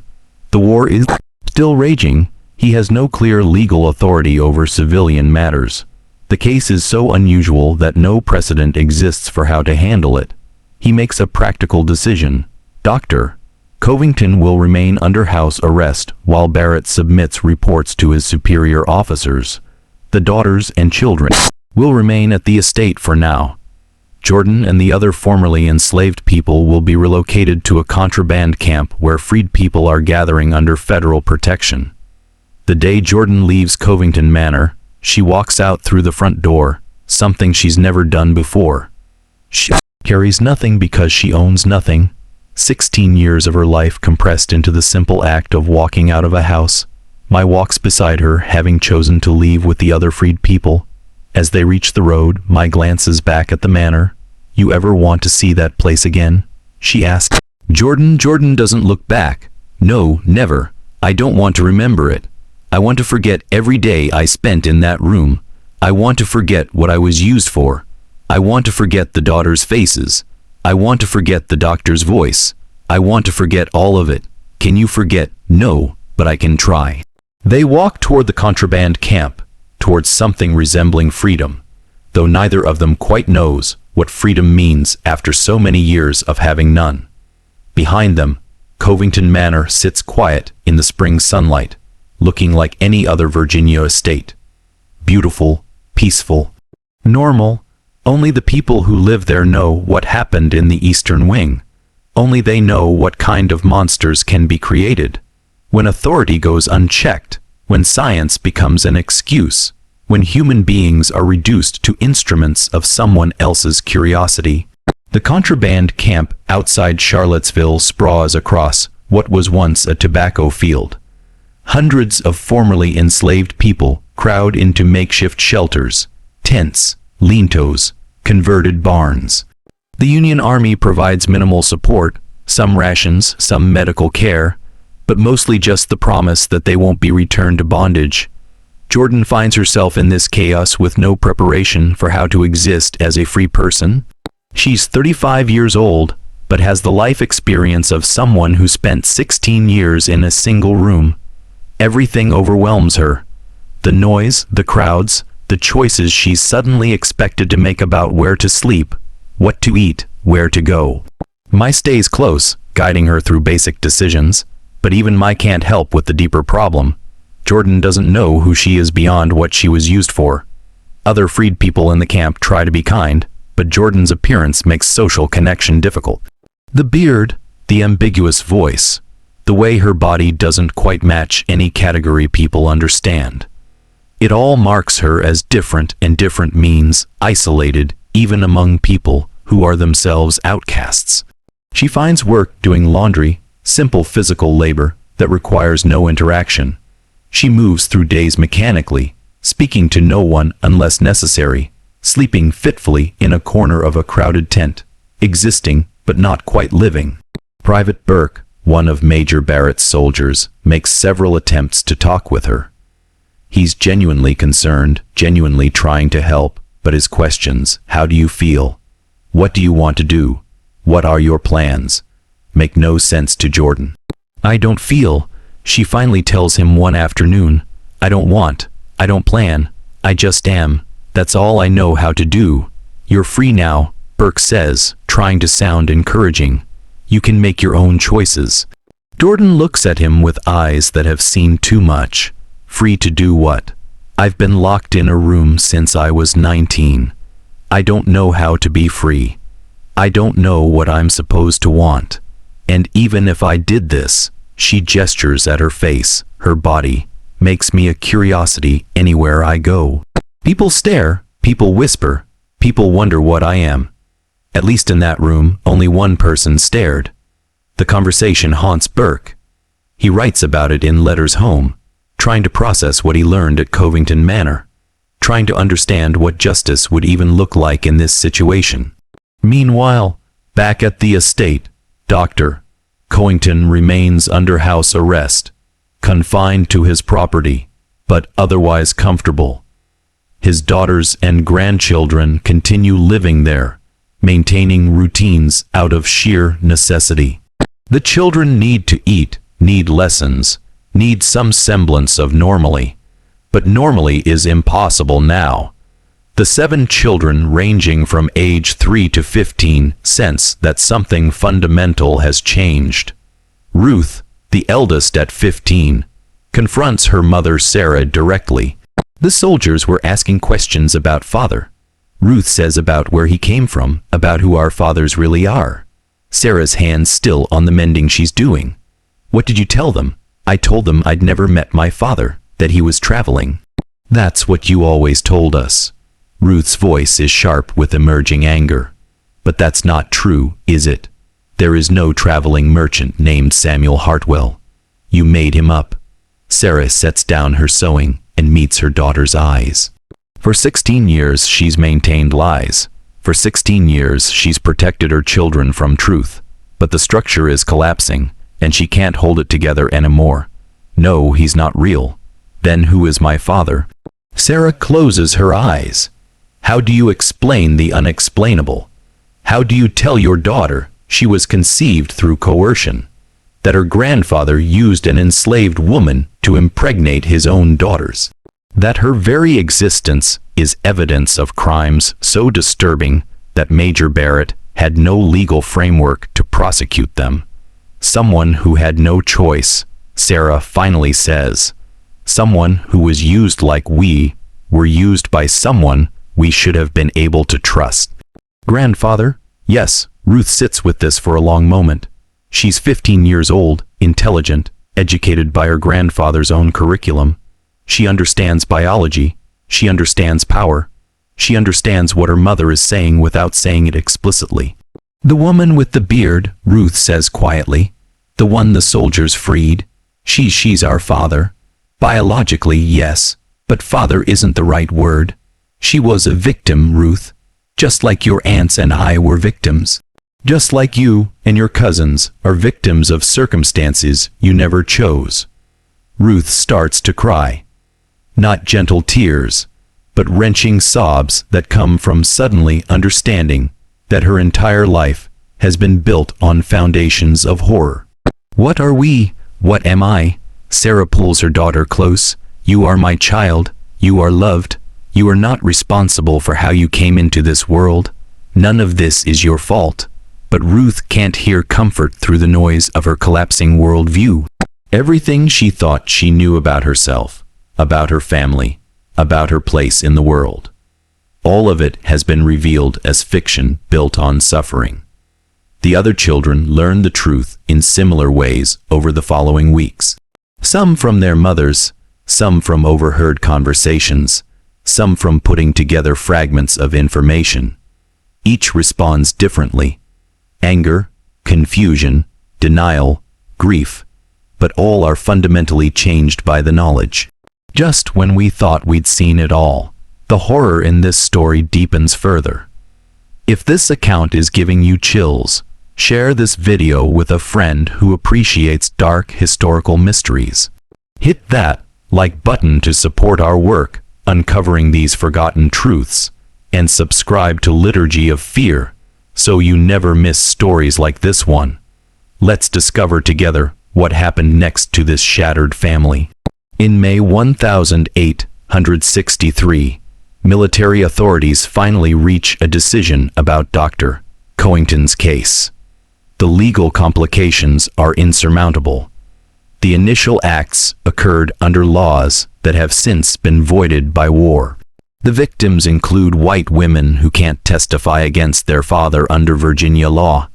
The war is still raging. He has no clear legal authority over civilian matters. The case is so unusual that no precedent exists for how to handle it. He makes a practical decision. Dr. Covington will remain under house arrest while Barrett submits reports to his superior officers. The daughters and children will remain at the estate for now. Jordan and the other formerly enslaved people will be relocated to a contraband camp where freed people are gathering under federal protection. The day Jordan leaves Covington Manor, she walks out through the front door, something she's never done before. She carries nothing because she owns nothing. 16 years of her life compressed into the simple act of walking out of a house. My walks beside her, having chosen to leave with the other freed people. As they reach the road, my glances back at the manor. You ever want to see that place again? She asked. Jordan doesn't look back. No, never. I don't want to remember it. I want to forget every day I spent in that room. I want to forget what I was used for. I want to forget the daughters' faces. I want to forget the doctor's voice. I want to forget all of it. Can you forget? No, but I can try. They walk toward the contraband camp, towards something resembling freedom, though neither of them quite knows what freedom means after so many years of having none. Behind them, Covington Manor sits quiet in the spring sunlight, looking like any other Virginia estate. Beautiful, peaceful, normal. Only the people who live there know what happened in the eastern wing. Only they know what kind of monsters can be created. When authority goes unchecked, when science becomes an excuse, when human beings are reduced to instruments of someone else's curiosity. The contraband camp outside Charlottesville sprawls across what was once a tobacco field. Hundreds of formerly enslaved people crowd into makeshift shelters, tents, lean-tos, converted barns. The Union Army provides minimal support, some rations, some medical care, but mostly just the promise that they won't be returned to bondage. Jordan finds herself in this chaos with no preparation for how to exist as a free person. She's 35 years old, but has the life experience of someone who spent 16 years in a single room. Everything overwhelms her. The noise, the crowds, the choices she's suddenly expected to make about where to sleep, what to eat, where to go. My stays close, guiding her through basic decisions, but even my can't help with the deeper problem. Jordan doesn't know who she is beyond what she was used for. Other freed people in the camp try to be kind, but Jordan's appearance makes social connection difficult. The beard, the ambiguous voice, the way her body doesn't quite match any category people understand. It all marks her as different, and different means isolated, even among people who are themselves outcasts. She finds work doing laundry, simple physical labor that requires no interaction. She moves through days mechanically, speaking to no one unless necessary, sleeping fitfully in a corner of a crowded tent, existing but not quite living. Private Burke, one of Major Barrett's soldiers, makes several attempts to talk with her. He's genuinely concerned, genuinely trying to help, but his questions, how do you feel? What do you want to do? What are your plans? Make no sense to Jordan. I don't feel. She finally tells him one afternoon, "I don't want, I don't plan, I just am. That's all I know how to do. You're free now," Burke says, trying to sound encouraging. "You can make your own choices." Jordan looks at him with eyes that have seen too much. "Free to do what? I've been locked in a room since I was 19. I don't know how to be free. I don't know what I'm supposed to want. And even if I did this," she gestures at her face, her body, "makes me a curiosity anywhere I go. People stare, people whisper, people wonder what I am." At least in that room, only one person stared. The conversation haunts Burke. He writes about it in letters home, trying to process what he learned at Covington Manor, trying to understand what justice would even look like in this situation. Meanwhile, back at the estate, Dr. Covington remains under house arrest, confined to his property, but otherwise comfortable. His daughters and grandchildren continue living there, maintaining routines out of sheer necessity. The children need to eat, need lessons, need some semblance of normally. But normally is impossible now. The 7 children ranging from age 3 to 15 sense that something fundamental has changed. Ruth, the eldest at 15, confronts her mother Sarah directly. The soldiers were asking questions about father. Ruth says about where he came from, about who our fathers really are. Sarah's hand's still on the mending she's doing. "What did you tell them?" "I told them I'd never met my father, that he was traveling." "That's what you always told us." Ruth's voice is sharp with emerging anger. "But that's not true, is it? There is no traveling merchant named Samuel Hartwell. You made him up." Sarah sets down her sewing and meets her daughter's eyes. For 16 years she's maintained lies. For 16 years she's protected her children from truth. But the structure is collapsing, and she can't hold it together anymore. "No, he's not real. Then who is my father?" Sarah closes her eyes. How do you explain the unexplainable? How do you tell your daughter she was conceived through coercion? That her grandfather used an enslaved woman to impregnate his own daughters? That her very existence is evidence of crimes so disturbing that Major Barrett had no legal framework to prosecute them? Someone who had no choice, Sarah finally says. Someone who was used like we were used by someone we should have been able to trust. Grandfather? Yes, Ruth sits with this for a long moment. She's 15 years old, intelligent, educated by her grandfather's own curriculum. She understands biology. She understands power. She understands what her mother is saying without saying it explicitly. "The woman with the beard," Ruth says quietly. "The one the soldiers freed. She's our father. Biologically, yes, but father isn't the right word. She was a victim, Ruth. Just like your aunts and I were victims. Just like you and your cousins are victims of circumstances you never chose." Ruth starts to cry. Not gentle tears, but wrenching sobs that come from suddenly understanding that her entire life has been built on foundations of horror. "What are we? What am I?" Sarah pulls her daughter close. "You are my child. You are loved. You are not responsible for how you came into this world. None of this is your fault." But Ruth can't hear comfort through the noise of her collapsing worldview. Everything she thought she knew about herself, about her family, about her place in the world, all of it has been revealed as fiction built on suffering. The other children learned the truth in similar ways over the following weeks. Some from their mothers, some from overheard conversations, some from putting together fragments of information. Each responds differently. Anger, confusion, denial, grief, but all are fundamentally changed by the knowledge. Just when we thought we'd seen it all, the horror in this story deepens further. If this account is giving you chills, share this video with a friend who appreciates dark historical mysteries. Hit that like button to support our work uncovering these forgotten truths, and subscribe to Liturgy of Fear so you never miss stories like this one. Let's discover together what happened next to this shattered family. In May 1863, military authorities finally reach a decision about Dr. Covington's case. The legal complications are insurmountable. The initial acts occurred under laws that have since been voided by war. The victims include white women who can't testify against their father under Virginia law.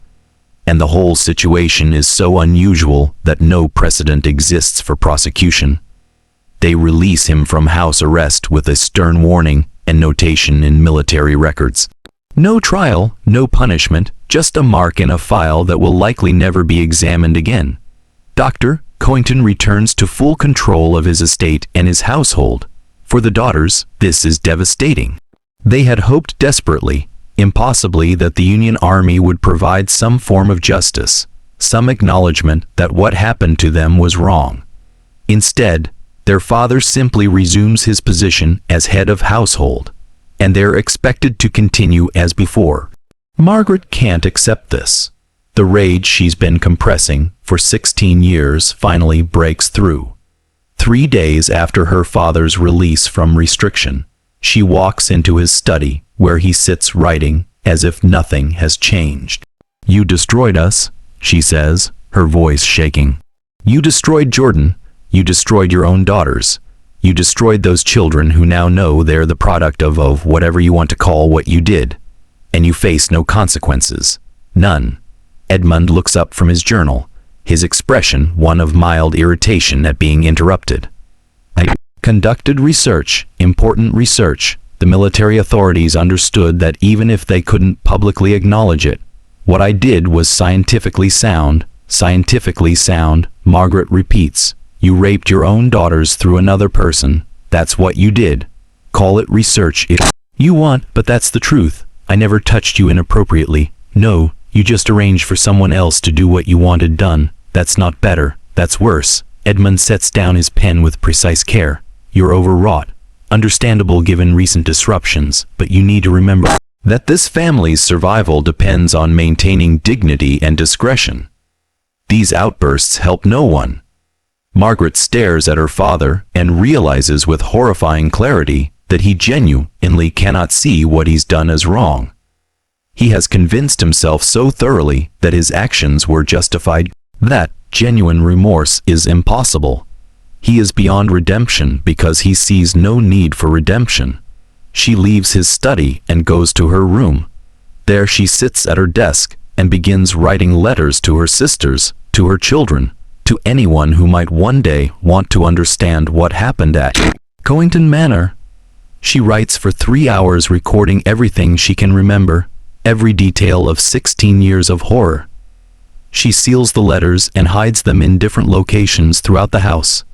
And the whole situation is so unusual that no precedent exists for prosecution. They release him from house arrest with a stern warning and notation in military records. No trial, no punishment, just a mark in a file that will likely never be examined again. Dr. Covington returns to full control of his estate and his household. For the daughters, this is devastating. They had hoped desperately, impossibly, that the Union Army would provide some form of justice, some acknowledgement that what happened to them was wrong. Instead, their father simply resumes his position as head of household, and they're expected to continue as before. Margaret can't accept this. The rage she's been compressing for 16 years finally breaks through. 3 days after her father's release from restriction, she walks into his study, where he sits writing as if nothing has changed. "You destroyed us," she says, her voice shaking. "You destroyed Jordan. You destroyed your own daughters. You destroyed those children who now know they're the product of whatever you want to call what you did. And you face no consequences. None." Edmund looks up from his journal, his expression one of mild irritation at being interrupted. "I conducted research, important research. The military authorities understood that even if they couldn't publicly acknowledge it, what I did was scientifically sound." Scientifically sound, Margaret repeats. "You raped your own daughters through another person. That's what you did. Call it research if you want, but that's the truth. I never touched you inappropriately. No, you just arranged for someone else to do what you wanted done. That's not better, that's worse." Edmund sets down his pen with precise care. "You're overwrought. Understandable given recent disruptions, but you need to remember that this family's survival depends on maintaining dignity and discretion. These outbursts help no one." Margaret stares at her father and realizes with horrifying clarity that he genuinely cannot see what he's done as wrong. He has convinced himself so thoroughly that his actions were justified that genuine remorse is impossible. He is beyond redemption because he sees no need for redemption. She leaves his study and goes to her room. There she sits at her desk and begins writing letters to her sisters, to her children, to anyone who might one day want to understand what happened at Covington Manor. She writes for 3 hours, recording everything she can remember, every detail of 16 years of horror. She seals the letters and hides them in different locations throughout the house.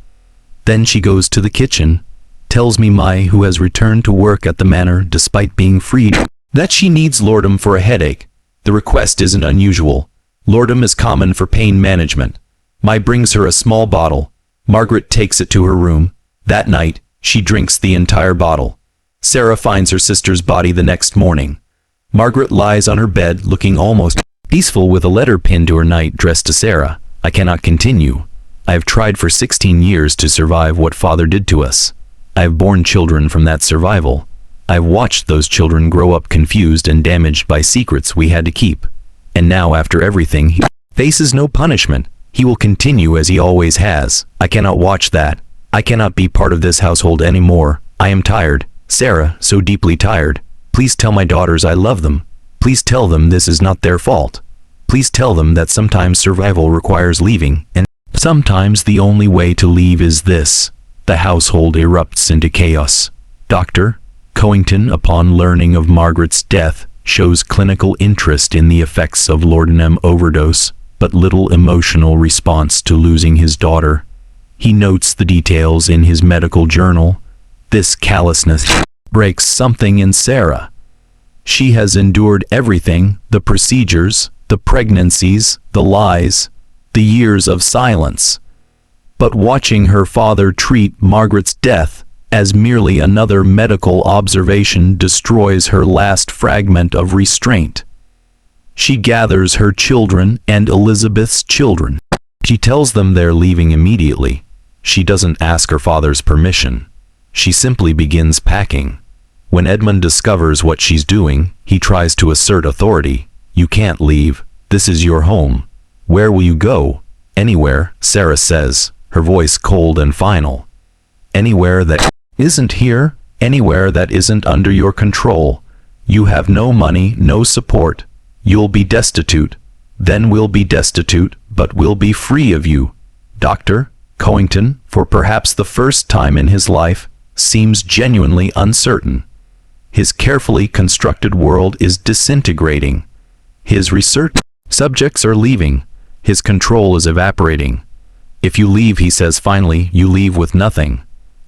Then she goes to the kitchen, tells Mai, who has returned to work at the manor despite being freed, that she needs laudanum for a headache. The request isn't unusual. Laudanum is common for pain management. Mai brings her a small bottle. Margaret takes it to her room. That night, she drinks the entire bottle. Sarah finds her sister's body the next morning. Margaret lies on her bed looking almost peaceful with a letter pinned to her nightdress to Sarah. "I cannot continue. I have tried for 16 years to survive what father did to us. I have borne children from that survival. I have watched those children grow up confused and damaged by secrets we had to keep. And now, after everything, he faces no punishment. He will continue as he always has. I cannot watch that. I cannot be part of this household anymore. I am tired. Sarah, so deeply tired. Please tell my daughters I love them. Please tell them this is not their fault. Please tell them that sometimes survival requires leaving, and sometimes the only way to leave is this." The household erupts into chaos. Dr. Covington, upon learning of Margaret's death, shows clinical interest in the effects of laudanum overdose, but little emotional response to losing his daughter. He notes the details in his medical journal. This callousness breaks something in Sarah. She has endured everything, the procedures, the pregnancies, the lies, the years of silence. But watching her father treat Margaret's death as merely another medical observation destroys her last fragment of restraint. She gathers her children and Elizabeth's children. She tells them they're leaving immediately. She doesn't ask her father's permission. She simply begins packing. When Edmund discovers what she's doing, he tries to assert authority. You can't leave. This is your home. Where will you go? Anywhere, Sarah says, her voice cold and final. Anywhere that isn't here, anywhere that isn't under your control. You have no money, no support. You'll be destitute. Then we'll be destitute, but we'll be free of you. Dr. Covington, for perhaps the first time in his life, seems genuinely uncertain. His carefully constructed world is disintegrating. His research subjects are leaving. His control is evaporating. If you leave, he says finally, you leave with nothing.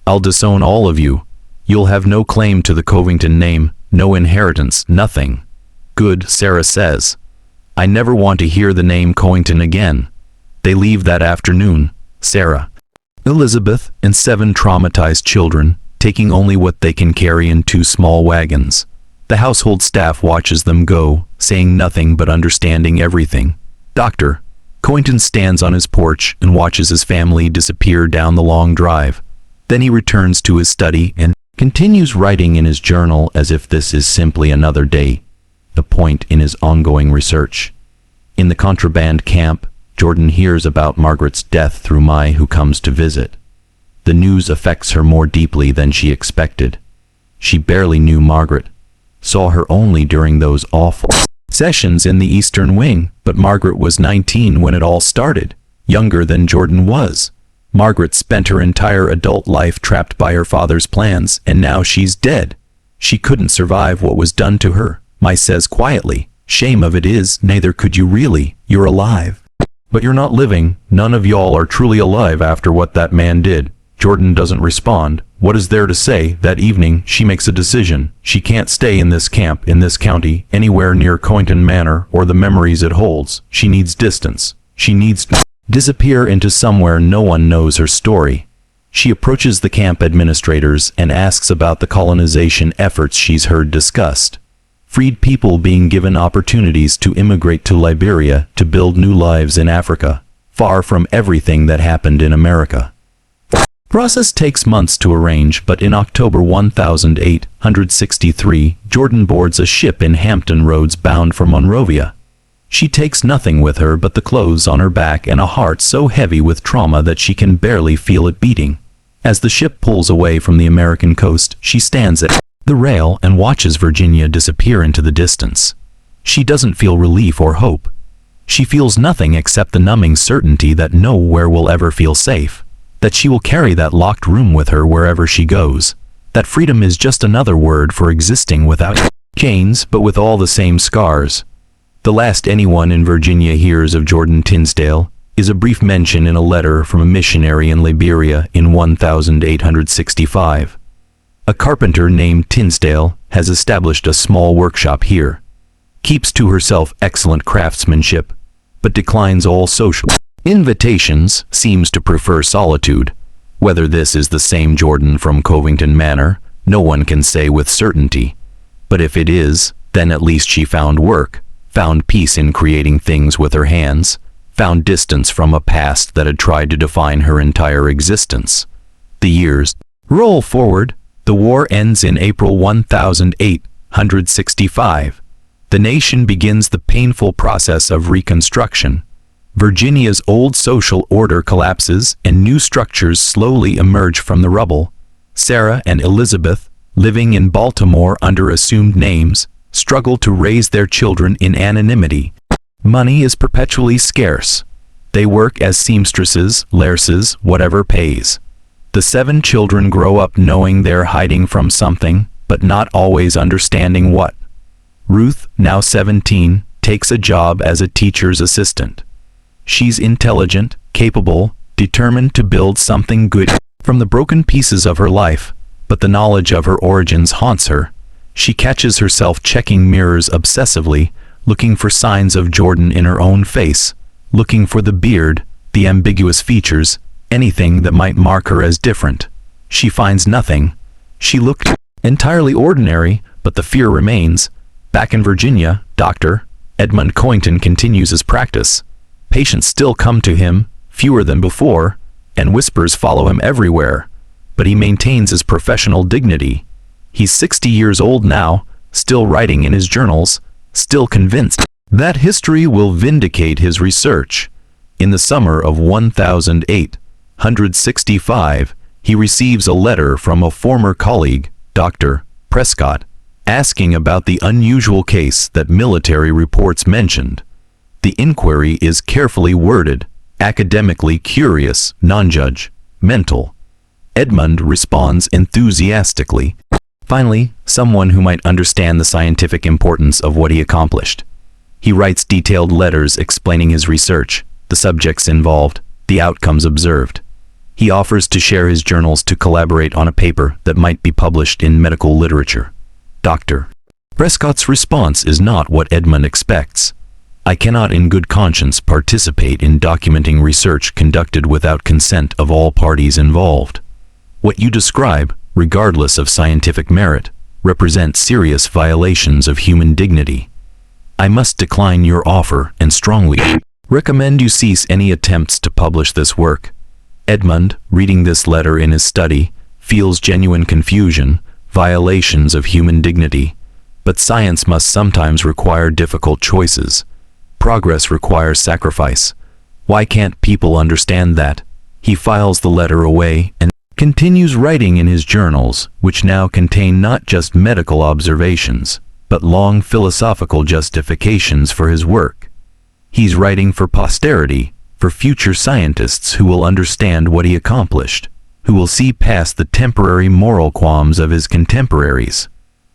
I'll disown all of you. You'll have no claim to the Covington name, no inheritance, nothing. Good, Sarah says. I never want to hear the name Covington again. They leave that afternoon. Sarah, Elizabeth, and 7 traumatized children, taking only what they can carry in 2 small wagons. The household staff watches them go, saying nothing but understanding everything. Dr. Covington stands on his porch and watches his family disappear down the long drive. Then he returns to his study and continues writing in his journal as if this is simply another day, a point in his ongoing research. In the contraband camp, Jordan hears about Margaret's death through Mai, who comes to visit. The news affects her more deeply than she expected. She barely knew Margaret, saw her only during those awful sessions in the Eastern Wing, but Margaret was 19 when it all started, younger than Jordan was. Margaret spent her entire adult life trapped by her father's plans, and now she's dead. She couldn't survive what was done to her, Mai says quietly. Shame of it is, neither could you really. You're alive. But you're not living. None of y'all are truly alive after what that man did. Jordan doesn't respond. What is there to say? That evening, she makes a decision. She can't stay in this camp, in this county, anywhere near Covington Manor or the memories it holds. She needs distance. She needs to disappear into somewhere no one knows her story. She approaches the camp administrators and asks about the colonization efforts she's heard discussed. Freed people being given opportunities to immigrate to Liberia to build new lives in Africa, far from everything that happened in America. Process takes months to arrange, but in October 1863, Jordan boards a ship in Hampton Roads bound for Monrovia. She takes nothing with her but the clothes on her back and a heart so heavy with trauma that she can barely feel it beating. As the ship pulls away from the American coast, she stands at the rail and watches Virginia disappear into the distance. She doesn't feel relief or hope. She feels nothing except the numbing certainty that nowhere will ever feel safe, that she will carry that locked room with her wherever she goes, that freedom is just another word for existing without chains but with all the same scars. The last anyone in Virginia hears of Jordan Tinsdale is a brief mention in a letter from a missionary in Liberia in 1865. A carpenter named Tinsdale has established a small workshop here, keeps to herself excellent craftsmanship, but declines all social invitations, seems to prefer solitude. Whether this is the same Jordan from Covington Manor, no one can say with certainty. But if it is, then at least she found work, found peace in creating things with her hands, found distance from a past that had tried to define her entire existence. The years roll forward. The war ends in April 1865. The nation begins the painful process of reconstruction. Virginia's old social order collapses and new structures slowly emerge from the rubble. Sarah and Elizabeth, living in Baltimore under assumed names, struggle to raise their children in anonymity. Money is perpetually scarce. They work as seamstresses, lairses, whatever pays. The 7 children grow up knowing they're hiding from something, but not always understanding what. Ruth, now 17, takes a job as a teacher's assistant. She's intelligent, capable, determined to build something good from the broken pieces of her life, but the knowledge of her origins haunts her. She catches herself checking mirrors obsessively, looking for signs of Jordan in her own face, looking for the beard, the ambiguous features, anything that might mark her as different. She finds nothing. She looked entirely ordinary, but the fear remains. Back in Virginia, Dr. Edmund Covington continues his practice. Patients still come to him, fewer than before, and whispers follow him everywhere, but he maintains his professional dignity. He's 60 years old now, still writing in his journals, still convinced that history will vindicate his research. In the summer of 1865, he receives a letter from a former colleague, Dr. Prescott, asking about the unusual case that military reports mentioned. The inquiry is carefully worded, academically curious, non-judgmental. Edmund responds enthusiastically. Finally, someone who might understand the scientific importance of what he accomplished. He writes detailed letters explaining his research, the subjects involved, the outcomes observed. He offers to share his journals to collaborate on a paper that might be published in medical literature. Dr. Prescott's response is not what Edmund expects. I cannot in good conscience participate in documenting research conducted without consent of all parties involved. What you describe, regardless of scientific merit, represent serious violations of human dignity. I must decline your offer and strongly recommend you cease any attempts to publish this work. Edmund, reading this letter in his study, feels genuine confusion, violations of human dignity. But science must sometimes require difficult choices. Progress requires sacrifice. Why can't people understand that? He files the letter away and continues writing in his journals, which now contain not just medical observations, but long philosophical justifications for his work. He's writing for posterity, for future scientists who will understand what he accomplished, who will see past the temporary moral qualms of his contemporaries.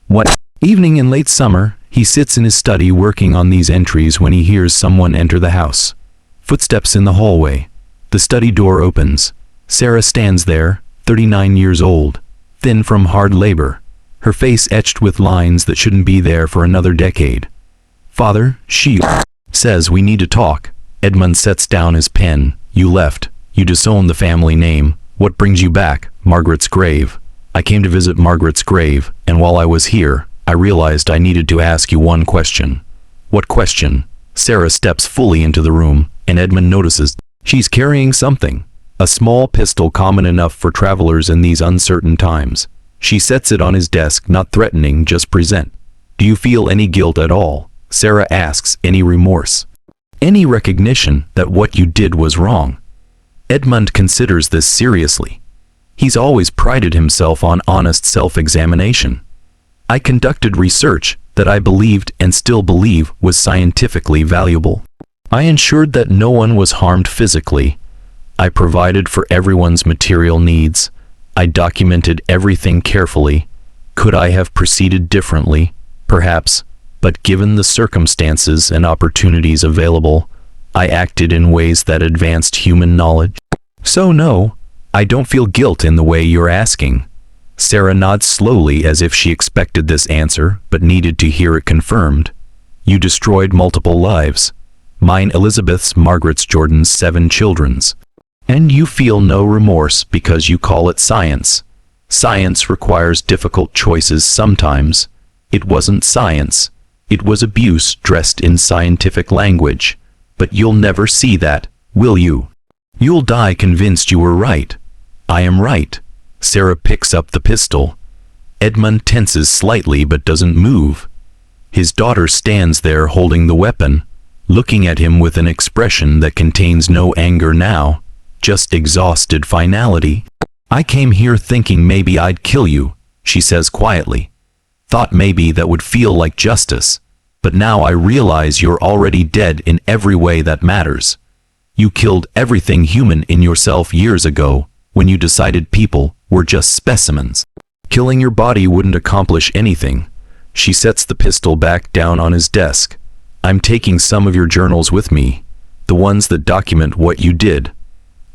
One evening in late summer, he sits in his study working on these entries when he hears someone enter the house. Footsteps in the hallway. The study door opens. Sarah stands there, 39 years old, thin from hard labor, her face etched with lines that shouldn't be there for another decade. Father, she says, we need to talk. Edmund sets down his pen. You left. You disowned the family name. What brings you back? Margaret's grave. I came to visit Margaret's grave, and while I was here, I realized I needed to ask you one question. What question? Sarah steps fully into the room, and Edmund notices she's carrying something. A small pistol common enough for travelers in these uncertain times. She sets it on his desk, not threatening, just present. Do you feel any guilt at all? Sarah asks. Any remorse? Any recognition that what you did was wrong? Edmund considers this seriously. He's always prided himself on honest self-examination. I conducted research that I believed and still believe was scientifically valuable. I ensured that no one was harmed physically. I provided for everyone's material needs. I documented everything carefully. Could I have proceeded differently? Perhaps, but given the circumstances and opportunities available, I acted in ways that advanced human knowledge. So no, I don't feel guilt in the way you're asking. Sarah nods slowly as if she expected this answer but needed to hear it confirmed. You destroyed multiple lives. Mine, Elizabeth's, Margaret's, Jordan's, 7 children's. And you feel no remorse because you call it science. Science requires difficult choices sometimes. It wasn't science. It was abuse dressed in scientific language. But you'll never see that, will you? You'll die convinced you were right. I am right. Sarah picks up the pistol. Edmund tenses slightly but doesn't move. His daughter stands there holding the weapon, looking at him with an expression that contains no anger now, just exhausted finality. I came here thinking maybe I'd kill you, she says quietly. Thought maybe that would feel like justice, but now I realize you're already dead in every way that matters. You killed everything human in yourself years ago, when you decided people were just specimens. Killing your body wouldn't accomplish anything. She sets the pistol back down on his desk. I'm taking some of your journals with me, the ones that document what you did.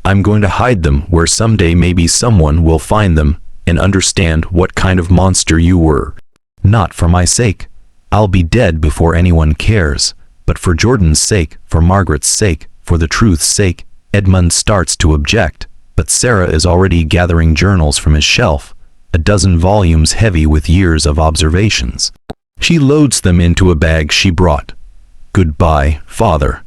I'm going to hide them where someday maybe someone will find them and understand what kind of monster you were. Not for my sake. I'll be dead before anyone cares, but for Jordan's sake, for Margaret's sake, for the truth's sake. Edmund starts to object, but Sarah is already gathering journals from his shelf, a dozen volumes heavy with years of observations. She loads them into a bag she brought. Goodbye, Father.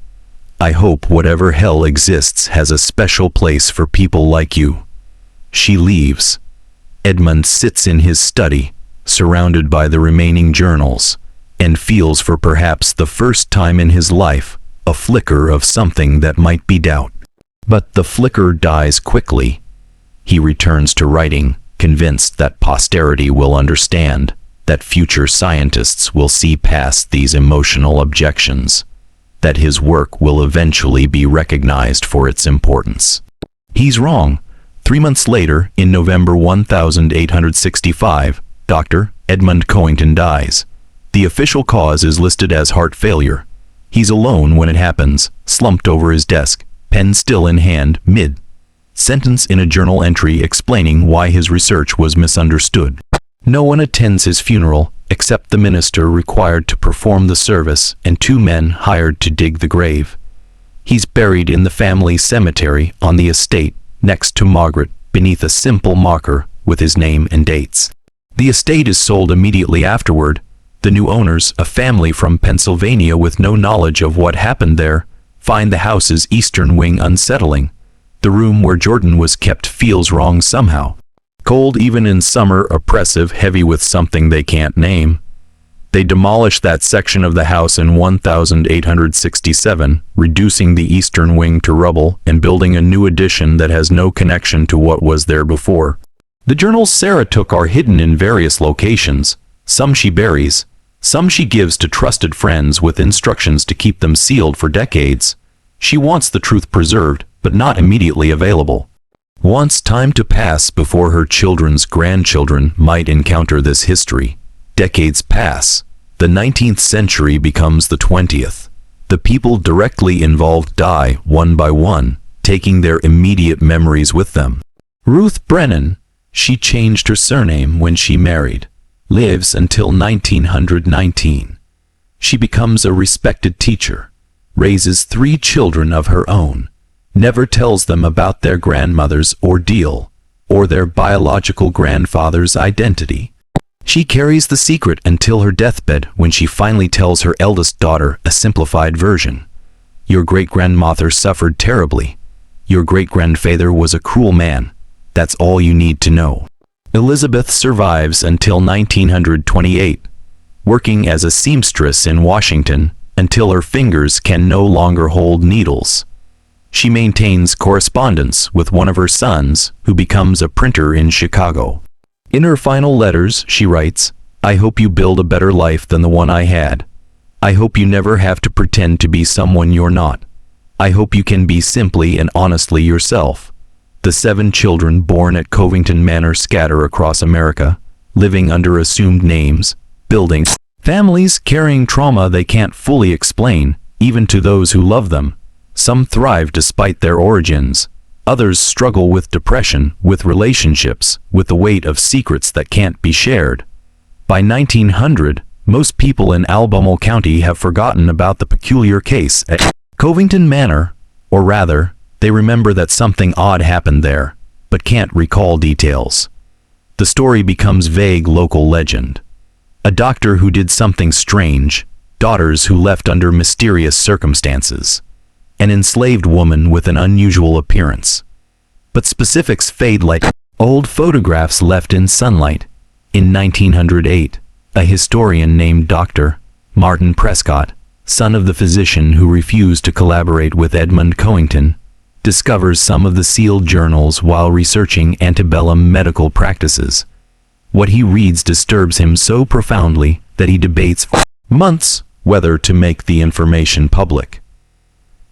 I hope whatever hell exists has a special place for people like you. She leaves. Edmund sits in his study, surrounded by the remaining journals, and feels for perhaps the first time in his life a flicker of something that might be doubt. But the flicker dies quickly. He returns to writing, convinced that posterity will understand, that future scientists will see past these emotional objections, that his work will eventually be recognized for its importance. He's wrong. 3 months later, in November 1865, Dr. Edmund Covington dies. The official cause is listed as heart failure. He's alone when it happens, slumped over his desk, pen still in hand, mid-sentence in a journal entry explaining why his research was misunderstood. No one attends his funeral, except the minister required to perform the service and 2 men hired to dig the grave. He's buried in the family cemetery on the estate, next to Margaret, beneath a simple marker with his name and dates. The estate is sold immediately afterward. The new owners, a family from Pennsylvania with no knowledge of what happened there, find the house's eastern wing unsettling. The room where Jordan was kept feels wrong somehow. Cold even in summer, oppressive, heavy with something they can't name. They demolish that section of the house in 1867, reducing the eastern wing to rubble and building a new addition that has no connection to what was there before. The journals Sarah took are hidden in various locations. Some she buries, some she gives to trusted friends with instructions to keep them sealed for decades. She wants the truth preserved, but not immediately available. Wants time to pass before her children's grandchildren might encounter this history. Decades pass. The 19th century becomes the 20th. The people directly involved die one by one, taking their immediate memories with them. Ruth Brennan, she changed her surname when she married, lives until 1919. She becomes a respected teacher, raises 3 children of her own, never tells them about their grandmother's ordeal or their biological grandfather's identity. She carries the secret until her deathbed, when she finally tells her eldest daughter a simplified version. Your great-grandmother suffered terribly. Your great-grandfather was a cruel man. That's all you need to know. Elizabeth survives until 1928, working as a seamstress in Washington until her fingers can no longer hold needles. She maintains correspondence with one of her sons, who becomes a printer in Chicago. In her final letters, she writes, "I hope you build a better life than the one I had. I hope you never have to pretend to be someone you're not. I hope you can be simply and honestly yourself." The 7 children born at Covington Manor scatter across America, living under assumed names, building families carrying trauma they can't fully explain, even to those who love them. Some thrive despite their origins. Others struggle with depression, with relationships, with the weight of secrets that can't be shared. By 1900, most people in Albemarle County have forgotten about the peculiar case at Covington Manor, or rather, they remember that something odd happened there, but can't recall details. The story becomes vague local legend. A doctor who did something strange, daughters who left under mysterious circumstances, an enslaved woman with an unusual appearance. But specifics fade like old photographs left in sunlight. In 1908, a historian named Dr. Martin Prescott, son of the physician who refused to collaborate with Edmund Covington, discovers some of the sealed journals while researching antebellum medical practices. What he reads disturbs him so profoundly that he debates for months whether to make the information public.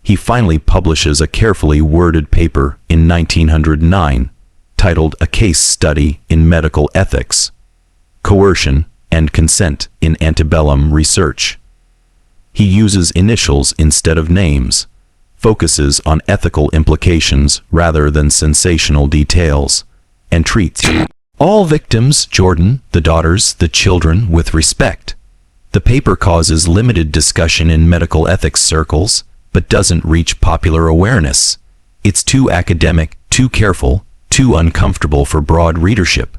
He finally publishes a carefully worded paper in 1909, titled A Case Study in Medical Ethics, Coercion and Consent in Antebellum Research. He uses initials instead of names, focuses on ethical implications rather than sensational details, and treats all victims, Jordan, the daughters, the children, with respect. The paper causes limited discussion in medical ethics circles, but doesn't reach popular awareness. It's too academic, too careful, too uncomfortable for broad readership.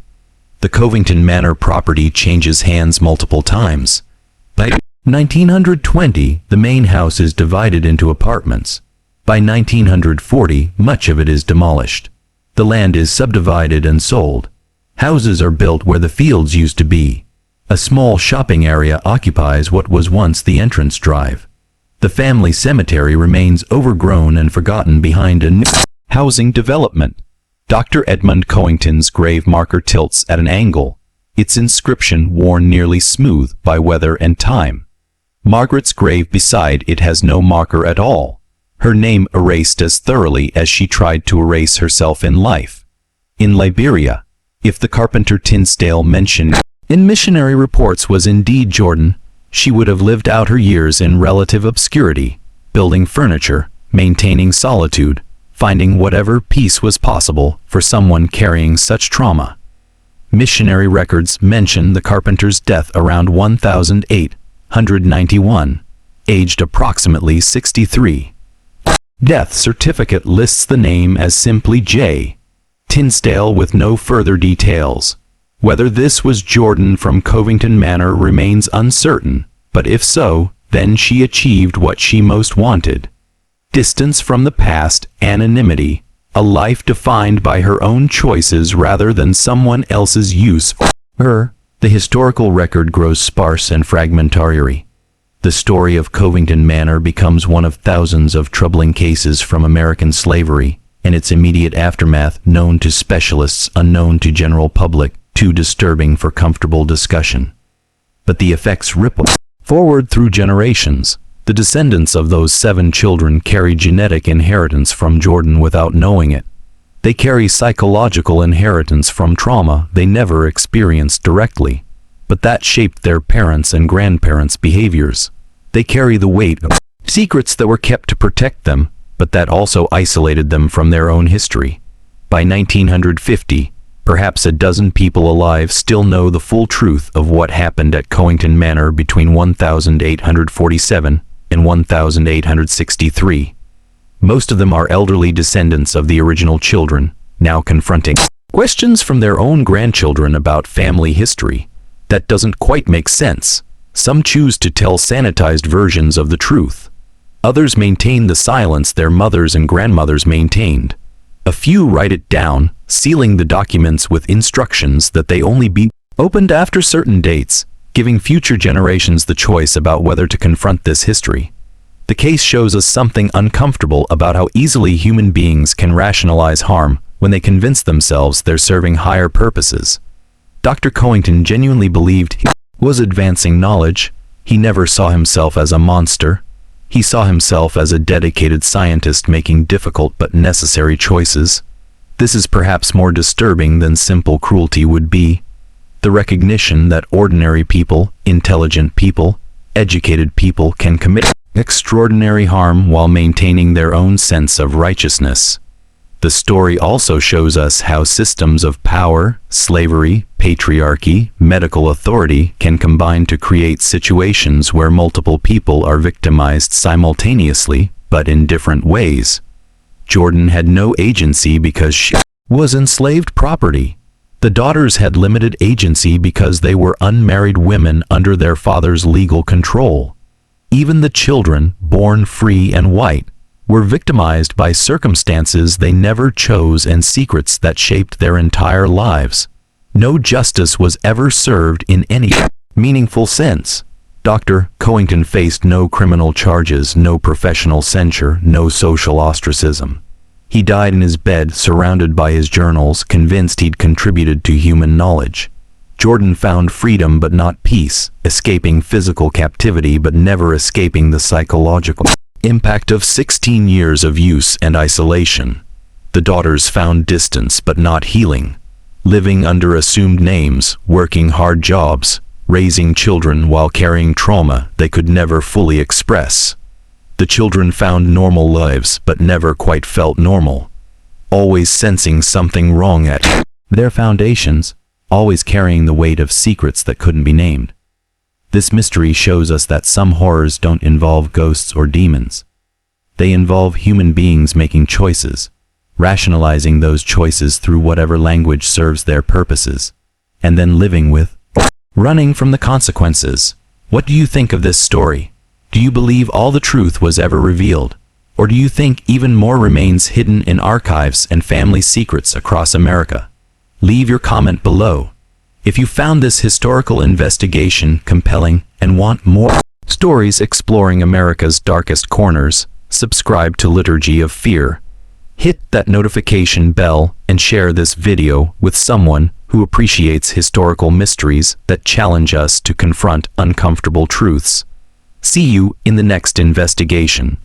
The Covington Manor property changes hands multiple times. By 1920, the main house is divided into apartments. By 1940, much of it is demolished. The land is subdivided and sold. Houses are built where the fields used to be. A small shopping area occupies what was once the entrance drive. The family cemetery remains overgrown and forgotten behind a new housing development. Dr. Edmund Covington's grave marker tilts at an angle, its inscription worn nearly smooth by weather and time. Margaret's grave beside it has no marker at all, her name erased as thoroughly as she tried to erase herself in life. In Liberia, if the carpenter Tinsdale mentioned in missionary reports was indeed Jordan, she would have lived out her years in relative obscurity, building furniture, maintaining solitude, finding whatever peace was possible for someone carrying such trauma. Missionary records mention the carpenter's death around 1891, aged approximately 63. Death certificate lists the name as simply J. Tinsdale with no further details. Whether this was Jordan from Covington Manor remains uncertain, but if so, then she achieved what she most wanted. Distance from the past, anonymity, a life defined by her own choices rather than someone else's use of her. The historical record grows sparse and fragmentary. The story of Covington Manor becomes one of thousands of troubling cases from American slavery, and its immediate aftermath known to specialists, unknown to general public, too disturbing for comfortable discussion. But the effects ripple forward through generations. The descendants of those 7 children carry genetic inheritance from Jordan without knowing it. They carry psychological inheritance from trauma they never experienced directly, but that shaped their parents' and grandparents' behaviors. They carry the weight of secrets that were kept to protect them, but that also isolated them from their own history. By 1950, perhaps a dozen people alive still know the full truth of what happened at Covington Manor between 1847 and 1863. Most of them are elderly descendants of the original children, now confronting questions from their own grandchildren about family history. That doesn't quite make sense. Some choose to tell sanitized versions of the truth. Others maintain the silence their mothers and grandmothers maintained. A few write it down, sealing the documents with instructions that they only be opened after certain dates, giving future generations the choice about whether to confront this history. The case shows us something uncomfortable about how easily human beings can rationalize harm when they convince themselves they're serving higher purposes. Dr. Covington genuinely believed he was advancing knowledge. He never saw himself as a monster. He saw himself as a dedicated scientist making difficult but necessary choices. This is perhaps more disturbing than simple cruelty would be. The recognition that ordinary people, intelligent people, educated people can commit extraordinary harm while maintaining their own sense of righteousness. The story also shows us how systems of power, slavery, patriarchy, medical authority can combine to create situations where multiple people are victimized simultaneously, but in different ways. Jordan had no agency because she was enslaved property. The daughters had limited agency because they were unmarried women under their father's legal control. Even the children, born free and white, were victimized by circumstances they never chose and secrets that shaped their entire lives. No justice was ever served in any meaningful sense. Dr. Covington faced no criminal charges, no professional censure, no social ostracism. He died in his bed, surrounded by his journals, convinced he'd contributed to human knowledge. Jordan found freedom but not peace, escaping physical captivity but never escaping the psychological impact of 16 years of use and isolation. The daughters found distance but not healing, living under assumed names, working hard jobs, raising children while carrying trauma they could never fully express. The children found normal lives but never quite felt normal, always sensing something wrong at their foundations, always carrying the weight of secrets that couldn't be named. This mystery shows us that some horrors don't involve ghosts or demons. They involve human beings making choices, rationalizing those choices through whatever language serves their purposes, and then living with, running from the consequences. What do you think of this story? Do you believe all the truth was ever revealed? Or do you think even more remains hidden in archives and family secrets across America? Leave your comment below. If you found this historical investigation compelling and want more stories exploring America's darkest corners, subscribe to Liturgy of Fear. Hit that notification bell and share this video with someone who appreciates historical mysteries that challenge us to confront uncomfortable truths. See you in the next investigation.